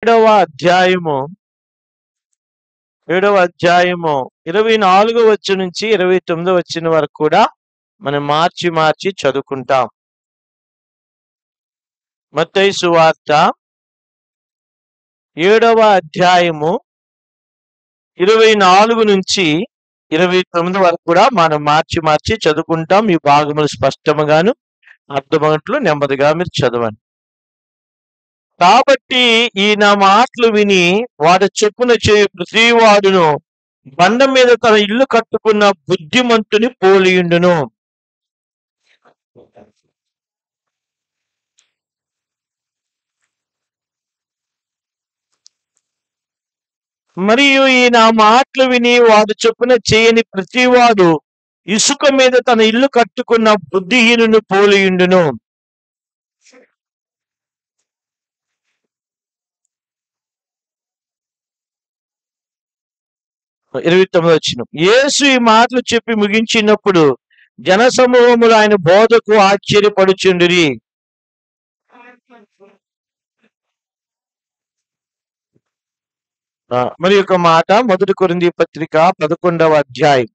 ఏడవ అధ్యాయము 24 వచ్చి నుంచి 29 వచ్చిన వరకు కూడా మనం మార్చి చదువుకుంటాం. మత్తయి సువార్త 7వ అధ్యాయము 24 నుంచి 29 వరకు కూడా మనం మార్చి చదువుకుంటాం. ఈ భాగములు స్పష్టముగాను అర్థమవుట్లు నెమ్మదిగా మీరు చదవండి. కాబట్టి ఈ నా మాటలు విని వాడు చొప్పున చేయు ప్రతివాడును బండ మీద తన ఇల్లు కట్టుకున్న బుద్ధిమంతుని పోలియుండును. మరియు ఈ నా మాటలు విని వాడు చొప్పున చేయని ప్రతివాడు ఇసుక మీద తన ఇల్లు కట్టుకున్న బుద్ధిహీనుని పోలియుండును. 29 వచ్చిన యేసు ఈ మాటలు చెప్పి ముగించినప్పుడు జనసమూహములు ఆయన బోధకు ఆశ్చర్యపడుచుండిరి. మరి ఒక మాట మొదటి కొరింథీ పత్రిక 11వ అధ్యాయం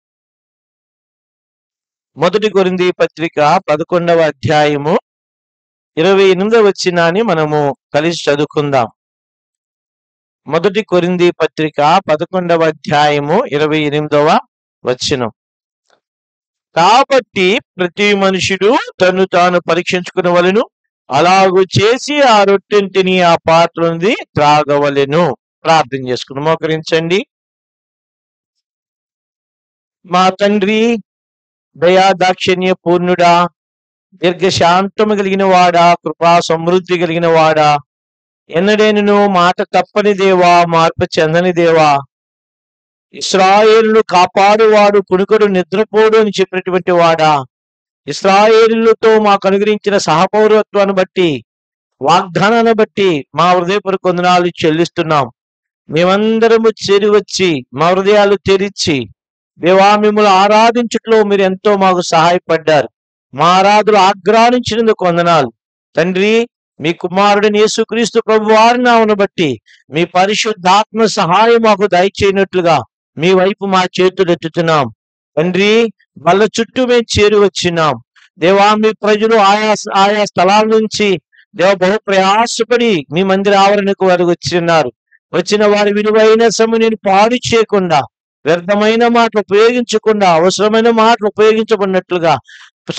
28వ వచనాన్ని మనము కలిసి చదువుకుందాం. మొదటి కొరింథీ పత్రిక 11వ అధ్యాయము 28వ వచనం. కాబట్టి ప్రతి మనుషుడు తను తాను పరీక్షించుకునవలెను, అలాగూ చేసి ఆ రొట్టెంటిని ఆ పాత్ర నుండి త్రాగవలెను. ప్రార్థన చేసుకుని మోకరించండి. మా తండ్రి, దయా దాక్షిణ్య పూర్ణుడా, దీర్ఘశాంతము కలిగిన వాడా, కృపా సమృద్ధి కలిగిన వాడా, ఎన్నడేను మాట తప్పని దేవా, మార్పు చెందని దేవా, ఇశ్రాయేలును కాపాడువాడు కునుకడు నిద్రపోడు అని చెప్పినటువంటి వాడా, ఇశ్రాయేలుతో మాకు అనుగ్రహించిన సహపౌరత్వాన్ని బట్టి, వాగ్దానాన్ని బట్టి మా హృదయపూర్వక వందనాలు చెల్లిస్తున్నాం. మేమందరము చేరి వచ్చి మా హృదయాలు తెరిచి దేవా మిమ్మల్ని ఆరాధించుట్లో మీరు ఎంతో మాకు సహాయపడ్డారు. మా ఆరాధనలు ఆగ్రహించినందుకు వందనాలు తండ్రి. మీ కుమారుడిని యేసుక్రీస్తు ప్రభు వారి నామమును బట్టి మీ పరిశుద్ధాత్మ సహాయం మాకు దయచేయనట్లుగా మీ వైపు మా చేతులు ఎత్తుతున్నాం తండ్రి. వాళ్ళ చుట్టూ మేము చేరి వచ్చినాం దేవా. మీ ప్రజలు ఆయా స్థలాల నుంచి దేవ బహు ప్రయాసపడి మీ మందిర ఆవరణకు వారు వచ్చిన వారి విలువైన సమయాన్ని పాడు చేయకుండా, వ్యర్థమైన మాటలు ఉపయోగించకుండా, అవసరమైన మాటలు ఉపయోగించబడినట్లుగా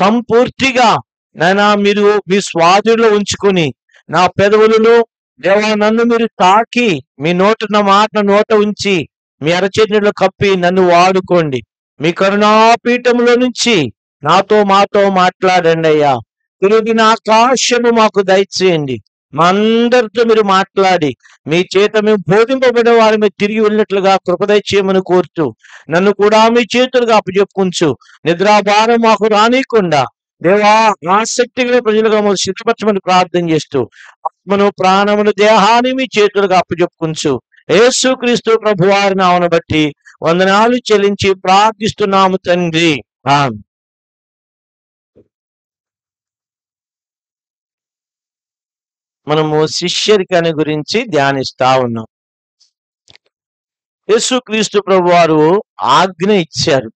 సంపూర్తిగా నాయనా మీరు మీ స్వాధీనంలో ఉంచుకొని నా పెదవులను దేవా నన్ను మీరు తాకి మీ నా మాట నోట ఉంచి మీ అరచేతిలో కప్పి నన్ను వాడుకోండి. మీ కరుణాపీఠంలో నుంచి మాతో మాట్లాడండి అయ్యా. తిరిగిన ఆకాశము మాకు దయచేయండి. మా అందరితో మీరు మాట్లాడి మీ చేత మేము బోధింపబడిన వారి మీద తిరిగి వెళ్ళినట్లుగా కృపదయ చేయమని కోరుతూ నన్ను కూడా మీ చేతులుగా అప్పచెప్పుకుంటూ నిద్రాభారం మాకు రానియకుండా దేవా ఆసక్తిగా ప్రజలుగా మాకు సిద్ధపరచమని ప్రార్థన చేస్తూ ఆత్మను ప్రాణమును దేహాన్ని మీ చేతులుగా అప్పచెప్పుకుంటూ యేసుక్రీస్తు ప్రభువారి నామమును బట్టి వందనాలు చెల్లించి ప్రార్థిస్తున్నాము తండ్రి. ఆమేన్. మనము శిష్యరికని గురించి ధ్యానిస్తా ఉన్నాం. యేసుక్రీస్తు ప్రభువారు ఆజ్ఞ ఇచ్చారు,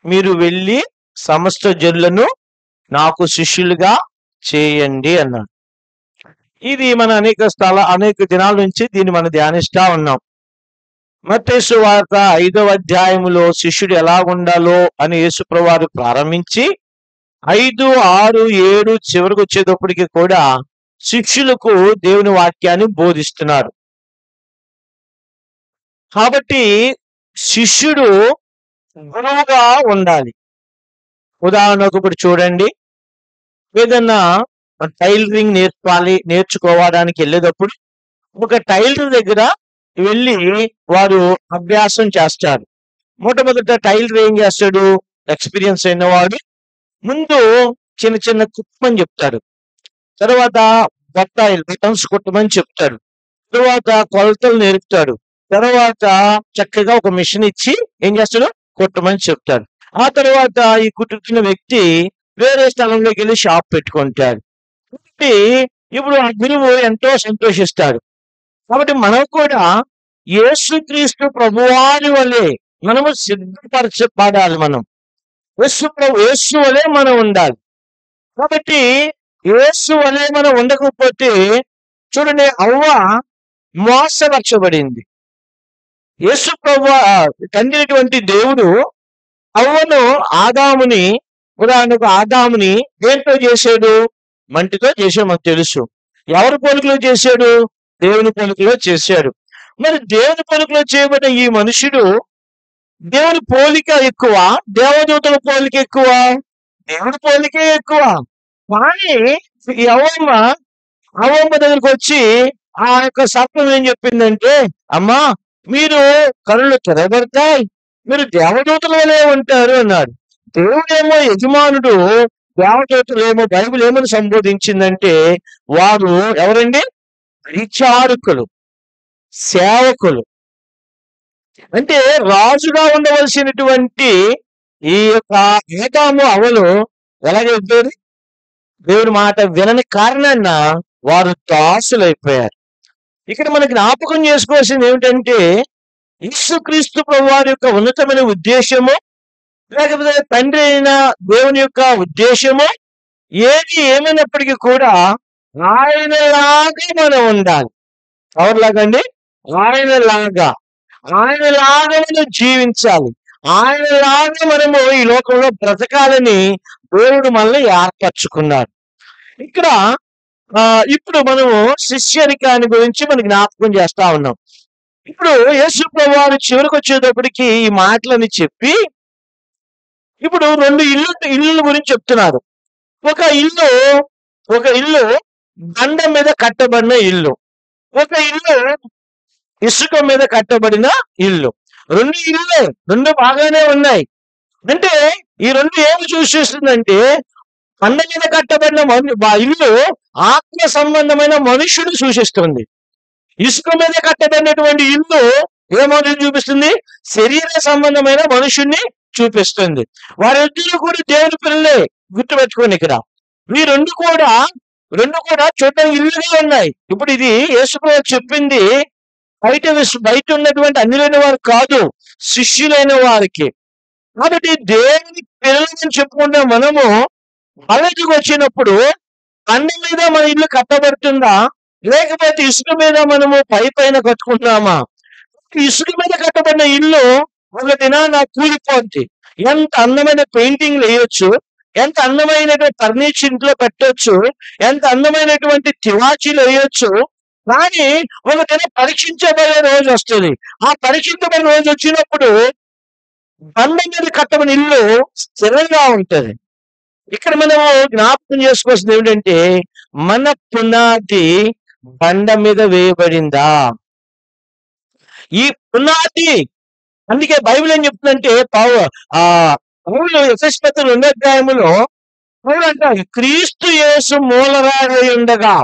మీరు వెళ్ళి సమస్త జనులను నాకు శిష్యులుగా చేయండి అన్నాడు. ఇది మన అనేక దినాల నుంచి దీన్ని మనం ధ్యానిస్తా ఉన్నాం. మత్తయి సువార్త 5వ అధ్యాయములో శిష్యుడు ఎలా ఉండాలో అని యేసు ప్రభువారు ప్రారంభించి 5, 6, 7 చివరికి వచ్చేటప్పటికి కూడా శిష్యులకు దేవుని వాక్యాన్ని బోధిస్తున్నారు. కాబట్టి శిష్యుడు గురువుగా ఉండాలి. ఉదాహరణకు ఇప్పుడు చూడండి, ఏదన్నా టైలరింగ్ నేర్చుకోవడానికి వెళ్ళేటప్పుడు ఒక టైలర్ దగ్గర వెళ్ళి వారు అభ్యాసం చేస్తారు. మొట్టమొదట టైలర్ ఏం చేస్తాడు, ఎక్స్పీరియన్స్ అయిన వాడు ముందు చిన్న కుట్టమని చెప్తాడు. తర్వాత బటన్స్ కుట్టమని చెప్తాడు. తర్వాత కొలతలు నేర్పుతాడు. తర్వాత చక్కగా ఒక మిషన్ ఇచ్చి ఏం చేస్తాడు, కుట్టమని చెప్తాడు. ఆ తర్వాత ఈ కుట్టుతున్న వ్యక్తి వేరే స్థలంలోకి వెళ్ళి షాప్ పెట్టుకుంటాడు. ఇప్పుడు ఆ గురువు ఎంతో సంతోషిస్తాడు. కాబట్టి మనం కూడా యేసుక్రీస్తు ప్రభువారి వలె మనము సిద్ధపరచబడాలి. మనం యేసు వలె మనం ఉండాలి. కాబట్టి యేసు వలె మనం ఉండకపోతే చూడండి, అవ్వ మోసపరచబడింది. యేసు ప్రభువు తండ్రి దేవుడు అవ్వను ఉదాహరణకు ఆదాముని దేంతో చేశాడు? మంటితో చేశాడు, మనకు తెలుసు. ఎవరి పోలికలో చేశాడు? దేవుని పోలికలో చేశాడు. మరి దేవుని పోలికలో చేయబడిన ఈ మనుషుడు దేవుని పోలిక ఎక్కువ, దేవదూతల పోలిక ఎక్కువ? దేవుని పోలికే ఎక్కువ. కానీ ఈ అవ్వమ్మ దగ్గరికి వచ్చి ఆ యొక్క సర్పం ఏం చెప్పిందంటే, అమ్మా మీరు కళ్ళు తెరబడతాయి, మీరు దేవదూతల వలె ఉంటారు అన్నాడు. దేవుడేమో యజమానుడు, దేవదూతలేమో బైబిల్ ఏమని సంబోధించిందంటే వారు ఎవరండి? పరిచారకులు, సేవకులు. అంటే రాజుగా ఉండవలసినటువంటి ఈ యొక్క ఆదాము అవ్వలు ఎలాగైపోయారు? దేవుడి మాట వినని కారణాన వారు దాసులైపోయారు. ఇక్కడ మనకి జ్ఞాపకం చేసుకోవాల్సింది ఏమిటంటే, యేసుక్రీస్తు ప్రభువారి యొక్క ఉన్నతమైన ఉద్దేశము, లేకపోతే తండ్రి అయిన దేవుని యొక్క ఉద్దేశము ఏమైనప్పటికీ కూడా ఆయనలాగా మనం ఉండాలి. ఎవరిలాగండి? ఆయనలాగా మనం జీవించాలి. ఆయనలాగా మనము ఈ లోకంలో బ్రతకాలని దేవుడు మనల్ని ఏర్పరచుకున్నాడు. ఇక్కడ ఇప్పుడు మనము శిష్యరికాన్ని గురించి మనకి జ్ఞాపకం చేస్తా ఉన్నాం. ఇప్పుడు యేసు ప్రభువారు చివరికి వచ్చేటప్పటికి ఈ మాటలని చెప్పి ఇప్పుడు రెండు ఇల్లు గురించి చెప్తున్నారు. ఒక ఇల్లు బండ మీద కట్టబడిన ఇల్లు, ఒక ఇల్లు ఇసుక మీద కట్టబడిన ఇల్లు. రెండు బాగానే ఉన్నాయి. అంటే ఈ రెండు ఏమి సూచిస్తుందంటే, బండ మీద కట్టబడిన ఇల్లు ఆత్మ సంబంధమైన మనుషుడు సూచిస్తుంది. ఇసుక మీద కట్టబడినటువంటి ఇల్లు ఏమని చూపిస్తుంది? శరీర సంబంధమైన మనుషుణ్ణి చూపిస్తుంది. వారిద్దరూ కూడా దేవుని పిల్లలే, గుర్తుపెట్టుకోండి. ఇక్కడ ఈ రెండు కూడా చూడడానికి ఇల్లుగా ఉన్నాయి. ఇప్పుడు ఇది యేసు ప్రభువు చెప్పింది బయట ఉన్నటువంటి అన్యులైన వారు కాదు, శిష్యులైన వారికి. కాబట్టి దేవుని పిల్లలని చెప్పుకుంటే మనము బయటకు వచ్చినప్పుడు బండ మీద మన ఇల్లు కట్టబడుతుందా, లేకపోతే ఇసుక మీద మనము పైన కట్టుకుంటున్నామా? ఇసుక మీద కట్టబడిన ఇల్లు ఒక దినాన కూలిపోద్ది. ఎంత అందమైన పెయింటింగ్ వేయొచ్చు, ఎంత అందమైనటువంటి ఫర్నిచర్ ఇంట్లో పెట్టొచ్చు, ఎంత అందమైనటువంటి తివాచీలు వేయొచ్చు, కానీ ఒక దినం పరీక్షించబడే రోజు వస్తుంది. ఆ పరీక్షించబడిన రోజు వచ్చినప్పుడు బండ మీద కట్టబడిన ఇల్లు స్థిరంగా ఉంటది. ఇక్కడ మనము జ్ఞాపకం చేసుకోవాల్సింది ఏమిటంటే, మన పునాది బండ మీద వేయబడిందా? ఈ పునాది, అందుకే బైబిల్ ఏం చెప్తుందంటే, పౌలు ఎఫెసీ పత్రిక 2వ అధ్యాయములో పౌలు అంటారు, క్రీస్తు యేసు మూలరాయి ఉండగా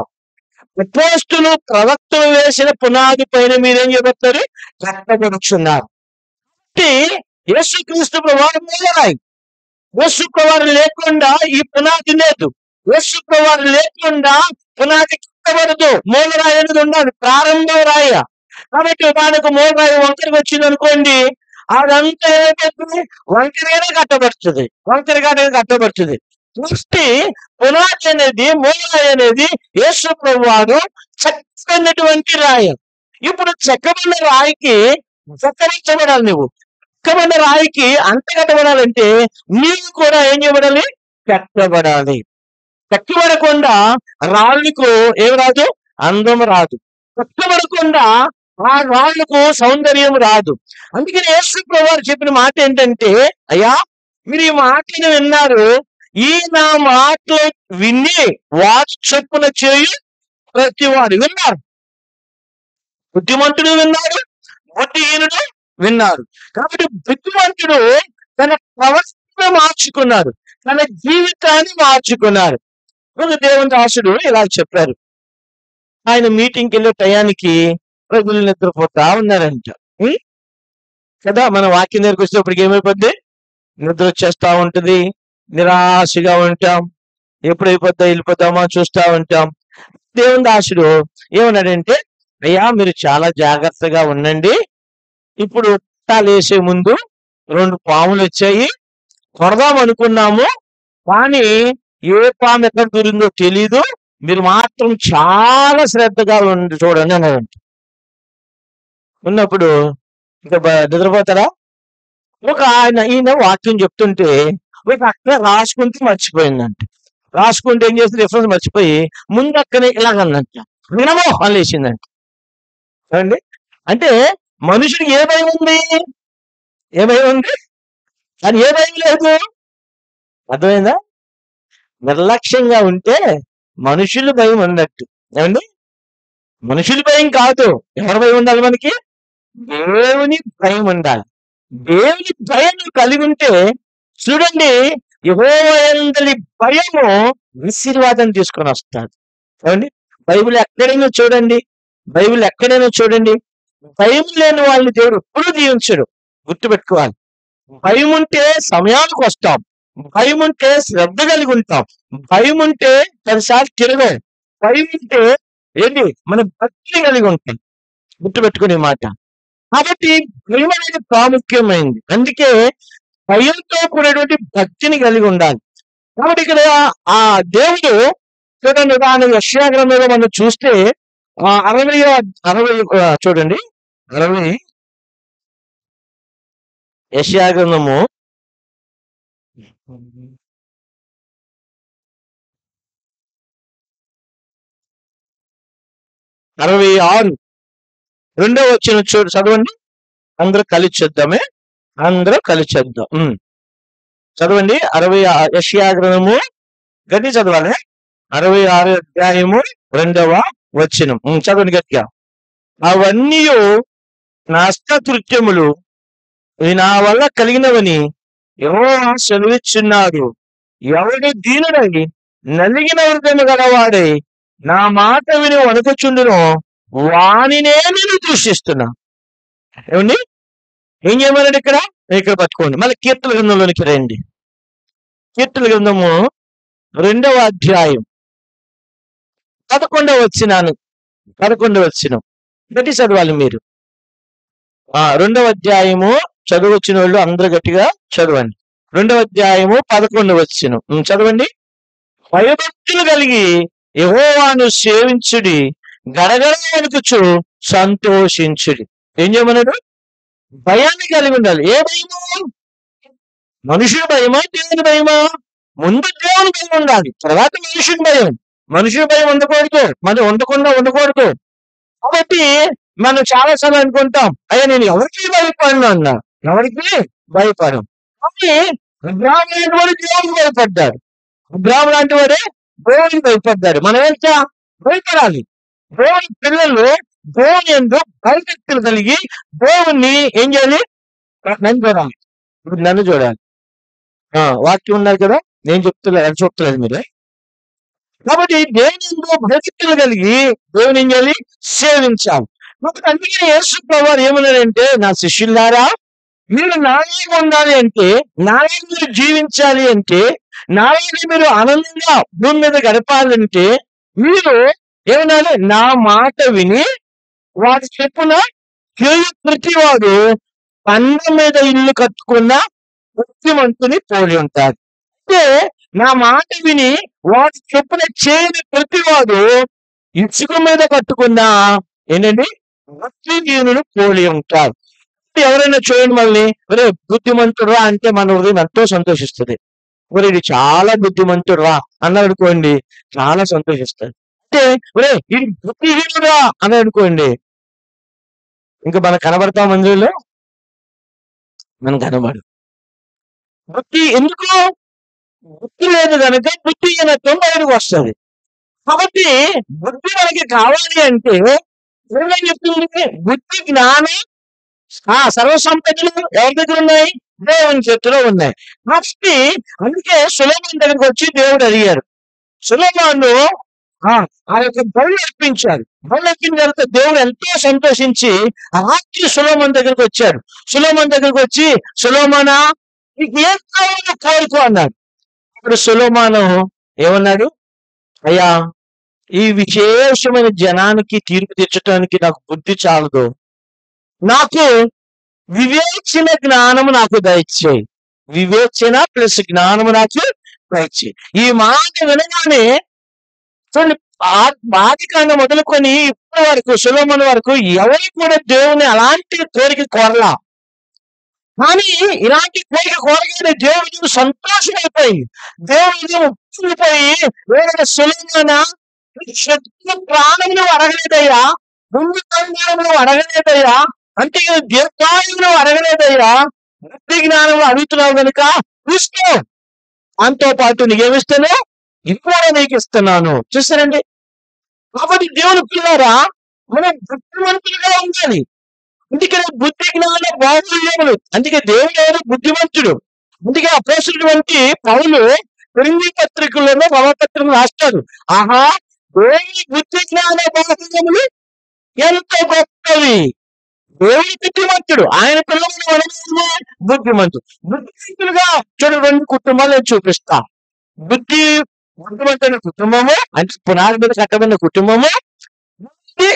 అపోస్తలులు ప్రవక్తలు వేసిన పునాది పైన మీరేం చెబుతారు? కట్టబడుచున్నారు. యేసుక్రీస్తు ప్రభువారు మూలరాయి. యేసు ప్రభువారు లేకుండా ఈ పునాది లేదు. యేసు ప్రభువారు లేకుండా పునాది కట్టబడదు. మూలరాయి అనేది ఉండాలి, ప్రారంభ రాయ. కాబట్టి దానికి మూలరాయి వంకరగా వచ్చింది అనుకోండి, అదంతా ఏమైపోతుంది? వంకరగానే కట్టబడుతుంది. దృష్టి పునాది అనేది, మూలరాయి అనేది యేసు ప్రభువారు చెక్కబడినటువంటి రాయి. ఇప్పుడు చెక్కబడిన రాయికి జతరించబడాలి. నువ్వు చెక్కబడిన రాయికి అంటగట్టబడాలంటే నీవు కూడా ఏం చేయబడాలి? కట్టబడాలి. కట్టబడకుండా రాళ్ళకు ఏమి రాదు? అందం రాదు. కట్టబడకుండా ఆ రాళ్ళకు సౌందర్యం రాదు. అందుకని యేసు ప్రభువారు చెప్పిన మాట ఏంటంటే, అయ్యా మీరు ఈ మాటలు విన్నారు, ఈ నా మాటలు విని వాటి చొప్పున చేయు ప్రతివాడు విన్నారు. బుద్ధిమంతుడు విన్నాడు, బుద్ధిహీనుడు విన్నారు. కాబట్టి బుద్ధిమంతుడు తన ప్రవర్తన మార్చుకున్నాడు, తన జీవితాన్ని మార్చుకున్నాడు. ఒక దేవుని దాసుడు ఇలా చెప్పారు, ఆయన మీటింగ్కి వెళ్ళే టయానికి ప్రజలు నిద్రపోతా ఉన్నారంట కదా. మన వాక్యం దగ్గరికి వచ్చేటప్పటికి ఏమైపోద్ది? నిద్ర వచ్చేస్తా ఉంటది, నిరాశగా ఉంటాం, ఎప్పుడైపోద్దా వెళ్ళిపోతామో చూస్తా ఉంటాం. దేవుని దాసుడు ఏమన్నాడంటే, అయ్యా మీరు చాలా జాగ్రత్తగా ఉండండి. ఇప్పుడు వేసే ముందు 2 పాములు వచ్చాయి. కొడదాం అనుకున్నాము. కానీ ఏ పాము ఎక్కడ దూరిందో తెలీదు. మీరు మాత్రం చాలా శ్రద్ధగా చూడండి అన్నాడంట. ఉన్నప్పుడు ఇంకా నిద్రపోతారా? ఈయన వాక్యం చెప్తుంటే ఒక అక్క రాసుకుంటూ మర్చిపోయిందంట. రాసుకుంటే ఏం చేసి రిఫరెన్స్ మర్చిపోయి ముందు అక్కనే ఇలాగందంట, వినమో అని లేచిందంట. అండి అంటే మనుషుడికి ఏ భయం ఉంది? ఏ భయం ఉంది? కానీ ఏ భయం లేదు. అర్థమైందా? నిర్లక్ష్యంగా ఉంటే మనుషుల భయం ఉన్నట్టు. ఏమండి? మనుషుల భయం కాదు. ఎవరి భయం ఉండాలి మనకి? దేవుని భయం ఉండాలి. దేవుని భయం కలిగి ఉంటే చూడండి, యెహోవా యందలి భయము ఆశీర్వాదం తీసుకొని వస్తాడు. ఏమండి? బైబిల్ ఎక్కడైనా చూడండి, బైబిల్ ఎక్కడైనా చూడండి, భయం లేని వాళ్ళని దేవుడు ఎప్పుడూ దీవించడు. గుర్తుపెట్టుకోవాలి. భయం ఉంటే సమయానికి వస్తాం, భయం ఉంటే శ్రద్ధ కలిగి ఉంటాం, భయం ఉంటే పదిసార్లు తిరగదు, భయం ఉంటే ఏంటి మన భక్తిని కలిగి ఉంటాం. గుర్తుపెట్టుకునే మాట. కాబట్టి భయం అనేది ప్రాముఖ్యమైంది. అందుకే భయంతో కూడినటువంటి భక్తిని కలిగి ఉండాలి. కాబట్టి ఇక్కడ ఆ దేవుడు చూడండి, ఉదాహరణ యెషయా గ్రంథంలో మనం చూస్తే 60 చూడండి, 60 యెషయా గ్రంథము 66 2వ వచనం చదవండి. అందరూ కలిసి చూద్దామే. అందరూ కలిసి చూద్దాం. చదవండి. యెషయా గ్రంథము గట్టి చదవాలి. 66 అధ్యాయము 2వ వచనం చదవండి గట్టిగా. అవన్నీ నష్టకృత్యములు నా వల్ల కలిగినవని యెహోవా సెలవిచ్చున్నాడు. ఎవడు దీనుడై నలిగిన హృదయము గలవాడై నా మాట విని వణుకుచుండునో వానినే నేను దూషిస్తున్నా. ఏమండి? ఏం చేయమన్నాడు ఇక్కడ? ఇక్కడ పట్టుకోండి. మళ్ళీ కీర్తన గ్రంథంలోనికి రండి. కీర్తన గ్రంథము 2వ అధ్యాయం 11వ వచనం గట్టి చదవాలి మీరు. 2వ అధ్యాయము చదువచ్చిన వాళ్ళు అందరూ గట్టిగా చదవండి. 2వ అధ్యాయము 11వ వచనం చదవండి. భయభక్తులు కలిగి యెహోవాను సేవించుడి, గడగడ వణుకుచు సంతోషించుడి. ఏం చేయమన్నాడు? భయాన్ని కలిగి ఉండాలి. ఏ భయము? మనుషుల భయమా, దేవుని భయమా? ముందు దేవుని భయం ఉండాలి, తర్వాత మనుషుని భయం. మనుషుల భయం ఉండకూడదు, మనం ఉండకూడదు. కాబట్టి మనం చాలాసార్లు అనుకుంటాం, అయ్యా నేను ఎవరికి భయపడను అన్నా. ఎవరికి భయపడం? కానీ అబ్రాహాము లాంటి వాడు దేవునికి భయపడ్డాడు. అబ్రాహాము లాంటి వాడే దేవునికి భయపడ్డాడు. మనం ఎంత భయపడాలి? దేవుని పిల్లలు దేవుని యందు భయభక్తులు కలిగి దేవుణ్ణి ఏం చేయాలి? నన్ను చూడాలి. వాక్యం ఉన్నారు కదా, నేను చెప్తలేదు మీరు. కాబట్టి దేవుని యందు భయభక్తులు కలిగి దేవుని ఏం చేయాలి? సేవించాలి. అందుకే యేసు ప్రభువు ఏమన్నాడంటే, నా శిష్యులారా మీరు నాలాగా ఉండాలి అంటే, నాలాగా మీరు జీవించాలి అంటే, నాలాగా మీరు ఆనందంగా భూమి మీద గడపాలంటే మీరు ఏమన్నాడు? నా మాట విని వాటి చెప్పున ప్రతివాడు పండ మీద ఇల్లు కట్టుకున్న బుద్ధిమంతుని పోలి ఉంటాడు. అంటే నా మాట విని వాటి చెప్పున చేయని ప్రతివాడు ఇసుక మీద కట్టుకున్న ఏంటండి భక్తిహీనుని పోలి ఉంటారు. ఎవరైనా చూడండి మనల్ని, ఒరే బుద్ధిమంతుడురా అంటే మన హృదయం ఎంతో సంతోషిస్తుంది. ఒరే ఇది చాలా బుద్ధిమంతుడురా అన్నాడు అనుకోండి, చాలా సంతోషిస్తుంది. అంటే ఒరే ఇది బుద్ధిహీనుడురా అన్నాడు అనుకోండి, ఇంకా మనకు కనబడతాం మందిలో, మనం కనబడు. బుద్ధి ఎందుకు? బుద్ధి లేదు కనుక బుద్ధిహీనత్వం బయటకు వస్తుంది. కాబట్టి బుద్ధి మనకి కావాలి అంటే ఏమేం చెప్తుంది? బుద్ధి, జ్ఞానం, సర్వసంపదలు ఎవరి దగ్గర ఉన్నాయి? దేవుని చేతిలో ఉన్నాయి. కాబట్టి అందుకే సొలొమోను దగ్గరికి వచ్చి దేవుడు అడిగారు. సొలొమోను ఆ యొక్క బలి అర్పించారు. బలి అర్పించిన తర్వాత దేవుడు ఎంతో సంతోషించి రాత్రి సొలొమోను దగ్గరికి వచ్చాడు. సొలొమోను దగ్గరికి వచ్చి, సొలొమోనా నీకు ఏం కావాలో కోరుకో అన్నాడు. ఇప్పుడు సొలొమోను ఏమన్నాడు? అయ్యా ఈ విశేషమైన జనానికి తీర్పు తీర్చడానికి నాకు బుద్ధి చాలదు, నాకు వివేచన జ్ఞానము నాకు దయచేయి. వివేచన ప్లస్ జ్ఞానము నాకు దయచేయి. ఈ మాట వినగానే చూడండి, ఆది కాండం మొదలుకొని ఇప్పటి వరకు సొలొమోను వరకు ఎవరికి కూడా దేవుని అలాంటి కోరిక కోరలా. కానీ ఇలాంటి కోరిక కోరగానే దేవుడు సంతోషమైపోయింది. దేవుడు ఉప్పిపోయి సొలొమోనా, శత్రు ప్రాణములు అడగలేదయ్యా, భూమి బంగారములు అడగలేదయ్యా, అంటే దీర్ఘాయువులు అడగలేదయ్యా, బుద్ధి జ్ఞానము అడుగుతున్నావు కనుక చూసుకో, దాంతో పాటు నీకేమిస్తాను, ఇప్పుడు నీకు ఇస్తున్నాను. చూస్తారండి. కాబట్టి దేవుని పిల్లారా, మనం బుద్ధిమంతులుగా ఉండాలి. అందుకనే బుద్ధి జ్ఞాన బాహుల్యములు. అందుకే దేవుడు ఎవరు? బుద్ధిమంతుడు. అందుకే అపోస్తులైనటువంటి పౌలు కొరింథీ పత్రికలోనూ రోమపత్రికలు రాస్తాడు, ఆహా దేవుని బుద్ధి జ్ఞాన బాహుల్యములు ఎంతో గొప్పవి. దేవుని బుద్ధిమంతుడు, ఆయన పిల్లలు మనమే బుద్ధిమంతుడు. బుద్ధిమంతులుగా చూడు, 2 కుటుంబాలు నేను చూపిస్తా. బుద్ధిమంతుల కుటుంబము అంటే పునాది మీద కట్టబడిన కుటుంబము, బుద్ధి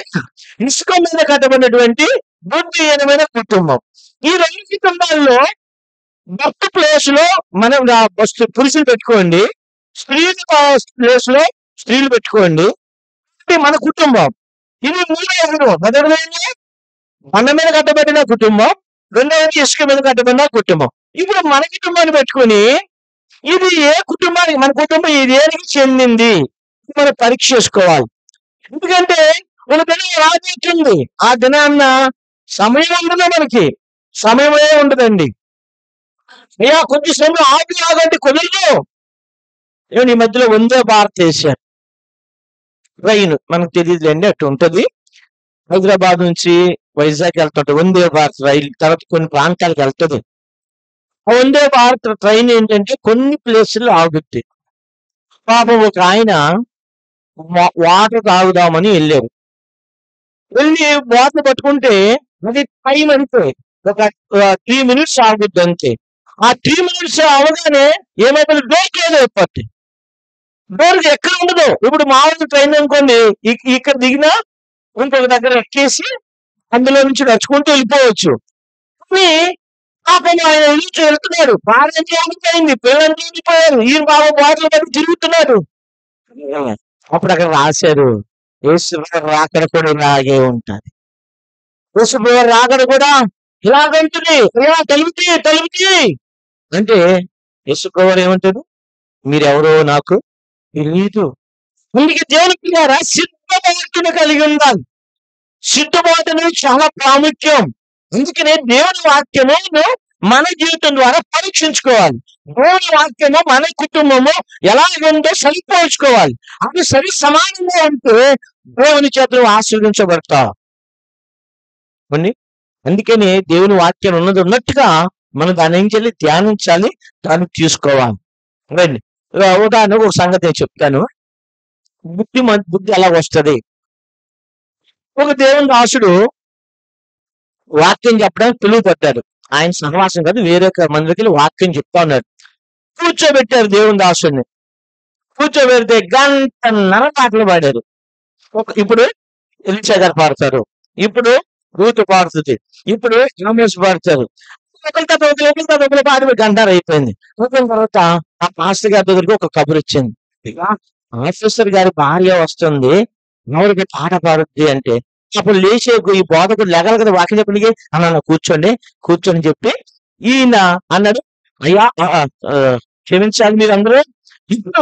ఇసుక మీద కట్టబడినటువంటి బుద్ధిహీనమైన కుటుంబం. ఈ 2 కుటుంబాల్లో భర్త ప్లేస్ లో మనం పురుషులు పెట్టుకోండి, స్త్రీల ప్లేస్ లో స్త్రీలు పెట్టుకోండి. ఇది మన కుటుంబం. ఇది 3 మొదటిది బండ మీద కట్టబడిన కుటుంబం, రెండవది ఇసుక మీద కట్టబడిన కుటుంబం. ఇప్పుడు మన కుటుంబాన్ని పెట్టుకుని ఇది ఏ కుటుంబానికి, మన కుటుంబం ఇది ఏనికి చెందింది మనం పరీక్ష చేసుకోవాలి. ఎందుకంటే మన దినం రాబోతుంది. ఆ దినాన్న సమయం ఉండదు, మనకి సమయమే ఉండదండి. అయ్యా కొద్ది సమయం ఆగంటే కుదరదు. ఈ మధ్యలో వందే భారత్ వేశారు ట్రైన్, మనకు తెలియదులేండి, అటు ఉంటది. హైదరాబాద్ నుంచి వైజాగ్ వెళ్తుంటది వందే భారత్ రైలు, తర్వాత కొన్ని ప్రాంతాలకు వెళ్తుంది. ఆ వందే భారత్ ట్రైన్ ఏంటంటే కొన్ని ప్లేసుల్లో ఆగుద్ది. పాపం ఒక ఆయన వాటర్ తాగుదామని వెళ్ళారు. వెళ్ళి వాటర్ పట్టుకుంటే అది టైం అంతే ఒక 3 minutes ఆగుద్ది అంతే. ఆ 3 minutes అవగానే ఏమైపోతుంది, డోర్ క్లోజ్ అయిపోద్ది. డోర్ ఎక్కడ ఉండదు. ఇప్పుడు మామూలు ట్రైన్ అనుకోండి, ఇక్కడ దిగినా ఇంకొక దగ్గర ఎక్కేసి అందులో నుంచి నడుచుకుంటూ వెళ్ళిపోవచ్చు. కానీ పాపం ఆయన వెళ్తున్నాడు, భార్య చనిపోయింది, పిల్లలు చనిపోయారు, ఈయన బాబా బాటలు పడి తిరుగుతున్నాడు. అప్పుడు అక్కడ రాశారు, యేసు రాకడ కూడా ఇలాగే ఉంటది. యేసు రాకడ కూడా ఇలాగంటుంది, ఇలా తలుపుతి అంటే యేసు ప్రభువు ఏమంటాడు, మీరెవరో నాకు తెలియదు. అందుకే దేవుని పిల్లారా, సిద్ధపాటును కలిగి ఉండాలి. సిద్ధపాటు చాలా ప్రాముఖ్యం. అందుకనే దేవుని వాక్యము మన జీవితం ద్వారా పరీక్షించుకోవాలి. దేవుని వాక్యము మన కుటుంబము ఎలాగుందో సరిపోల్చుకోవాలి. అది సరి సమానంగా ఉంటే దేవుని చేత ఆశీర్వదించబడతావు. అందుకని దేవుని వాక్యం ఉన్నది ఉన్నట్టుగా మనం దాన్ని ఏం చేయాలి, ధ్యానించాలి, దాన్ని తీసుకోవాలి. రండి, ఉదాహరణకు ఒక సంగతి నేను చెప్తాను. బుద్ధి ఎలా వస్తుంది. ఒక దేవుని దాసుడు వాక్యం చెప్పడానికి పిలువపడ్డాడు. ఆయన సహవాసం కాదు, వేరే మందికి వాక్యం చెప్తా ఉన్నాడు. కూర్చోబెట్టారు దేవుని దాసుడిని. కూర్చోబెడితే 1.5 గంటల పాటలు పాడారు. ఇప్పుడు ఎలీషా గారు పాడతారు, ఇప్పుడు రూతు పాడుతుంది, ఇప్పుడు రమేష్ పాడతారు. ఒకరి పాడి గంటారు అయిపోయింది. అయిపోయిన తర్వాత ఆ పాస్టర్ గారి దగ్గరికి ఒక కబురు వచ్చింది, ఇక ఆఫీసర్ గారి భార్య వస్తుంది, ఎవరికి పాట పాడుద్ది అంటే. అప్పుడు లేచే ఈ బోధకుడు లేగల కదా వాక్యం చెప్పడానికి, అన్న కూర్చొని చెప్పి ఈయన అన్నాడు, అయ్యా క్షమించాలి మీరు అందరూ, ఇప్పుడు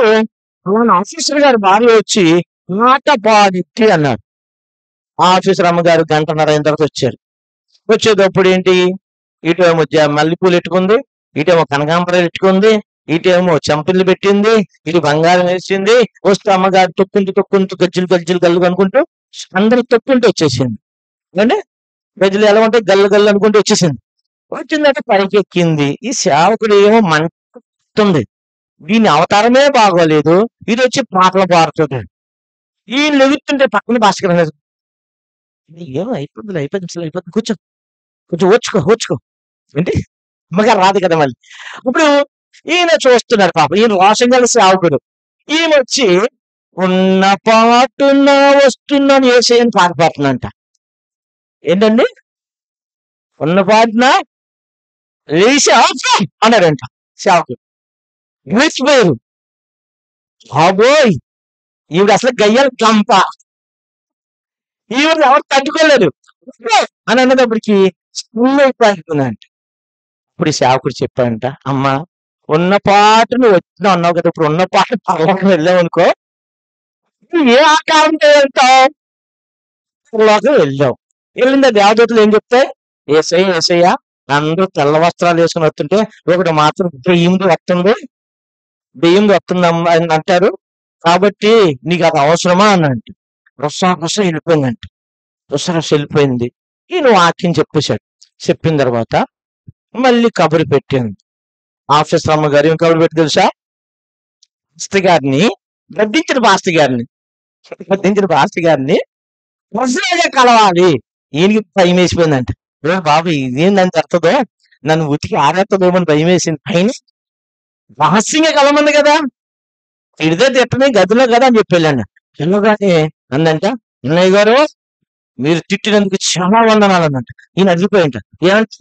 ఆఫీసర్ గారి భార్య వచ్చి పాట పాడిద్ది అన్నాడు. ఆ ఆఫీసర్ అమ్మగారు 1.5 గంటల అయిన తర్వాత వచ్చారు. వచ్చేటప్పుడు ఏంటి, ఇటేమో మల్లెపూలు ఎట్టుకుంది, ఇటేమో కనకాంబరాలు ఎట్టుకుంది, ఇటేమో చెంపిళ్ళు పెట్టింది, ఇటు బంగారం వేసింది. వస్తే అమ్మగారు తొక్కుంటూ గజ్జలు గల్లు అనుకుంటూ అందరూ తొక్కుంటూ వచ్చేసింది. అంటే గజ్జలు ఎలా ఉంటాయి, గల్లు అనుకుంటూ వచ్చేసింది. వచ్చిందంటే పైకి ఎక్కింది. ఈ సేవకుడు ఏమో మంటుంది, దీని అవతారమే బాగోలేదు, ఇది వచ్చి పాటలు పాడుతుంది. ఈయన లెగుతుంటే పక్కన భాస్కర్ ఏమో అయిపోతుంది కొంచెం ఓర్చుకో ఏంటి, అమ్మగారు రాదు కదా మళ్ళీ. ఇప్పుడు ఈయన చూస్తున్నాడు, పాపం ఈయన రోషం గల సేవకుడు. ఈయన వచ్చి ఉన్న పాటున వస్తున్నాను యేసయ్యని పాట పాడుతుందంట. ఏంటండి? ఉన్న పాటున లేచి అవసరం అన్నాడంట సేవకుడు. లేచిపోయారు. బాబోయ్! ఈవిడ అసలు గయ్యాలి గంప. ఈవిడ ఎవరు తట్టుకోలేరు అని అన్నదప్పటికి స్కూల్ అయిపోయిందంట. ఇప్పుడు ఈ సేవకుడు చెప్పాడంట, అమ్మా ఉన్న పాటను వచ్చినా అన్నావు కదా, ఇప్పుడు ఉన్న పాట పరలోకం వెళ్ళావు అనుకో, ఏ ఆకారంతో వెళ్తావు? పరలోకం వెళ్ళావు. వెళ్ళిందా దేవదూతలు ఏం చెప్తాయి? యేసయ్య యేసయ్య అందరూ తెల్ల వస్త్రాలు వేసుకుని వస్తుంటే ఒకటి మాత్రం దెయ్యం వస్తుందమ్మా అని అంటారు, కాబట్టి నీకు అది అవసరమా అని అంటే రొస్స వెళ్ళిపోయిందంట. రొస్స వెళ్ళిపోయింది. ఈయన వాక్యం చెప్పేశాడు. చెప్పిన తర్వాత మళ్ళీ కబురు పెట్టింది ఆఫీసర్ అమ్మగారు. ఏం కబురు పెట్టి తెలుసా? పాస్టర్ గారిని వజ్రాగా కలవాలి. ఈయనకి భయం వేసిపోయిందంట. బాబు ఇదేందని జరుగుతుందో, నన్ను ఉతికి ఆరేస్తుందేమో అని భయం వేసింది. పైన రహస్యంగా కలమంది కదా, తిడితే తిట్టనే గదిలో కదా అని చెప్పి వెళ్ళండి. వెళ్ళగానే అందంట, అన్నయ్య గారు మీరు తిట్టినందుకు చాలా వందనాలు అన్నట్టు. ఈయన అదిరిపోయింట. ఏమంటే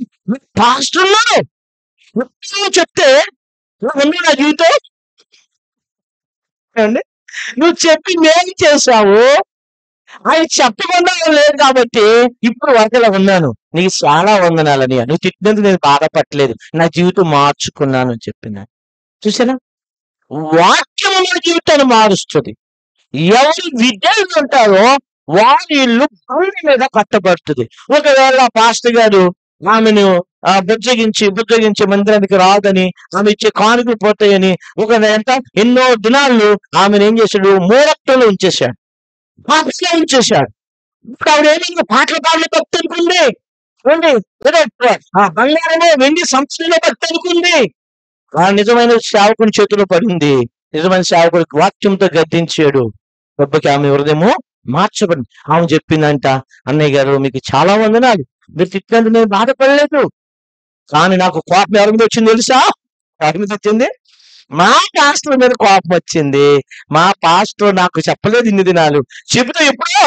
పాస్టర్ చెప్తే ఉంది నా జీవితం అండి. నువ్వు చెప్పి నేను చేశావు, ఆయన చెప్పకుండా లేదు కాబట్టి ఇప్పుడు వరకలా ఉన్నాను. నీకు చాలా వందనాలని. నువ్వు తిట్టినందుకు నేను బాధపడలేదు, నా జీవితం మార్చుకున్నాను అని చెప్పినాను. చూసారా? వాక్యము మన జీవితాన్ని మారుస్తుంది. ఎవరు విద్యలు ఉంటారో వారి ఇల్లు భూమి మీద కట్టబడుతుంది. ఒకవేళ పాస్టర్ గారు ఆమెను బుజ్జగించి మందిరానికి రాదని, ఆమె ఇచ్చే కానుకలు పోతాయని ఎన్నో దినాలు ఆమెను ఏం చేశాడు? మూఢత్వంలో ఉంచేశాడు, పాపంలో ఉంచేశాడు. ఇప్పుడు ఆవిడ ఏమైనా పాటలు భక్తి అనుకుంది, బంగారమో వెండి సంస్థలో భక్తి అనుకుంది. ఆ నిజమైన సేవకుని చేతిలో పడింది. నిజమైన సేవకుడికి వాక్యంతో గద్దించాడు. గొప్పకి ఆమె హృదయము మార్చబడింది. ఆమె చెప్పిందంట, అన్నయ్య గారు మీకు చాలా వందనాలు, మీరు తిట్టినందుకు నేను బాధపడలేదు, కానీ నాకు కోపం ఎవరి మీద వచ్చింది తెలుసా? ఎవరి మీద వచ్చింది? మా పాస్టర్ మీద కోపం వచ్చింది. మా పాస్టర్ నాకు చెప్పలేదు ఇన్ని దినాలు, చెబుతూ ఎప్పుడో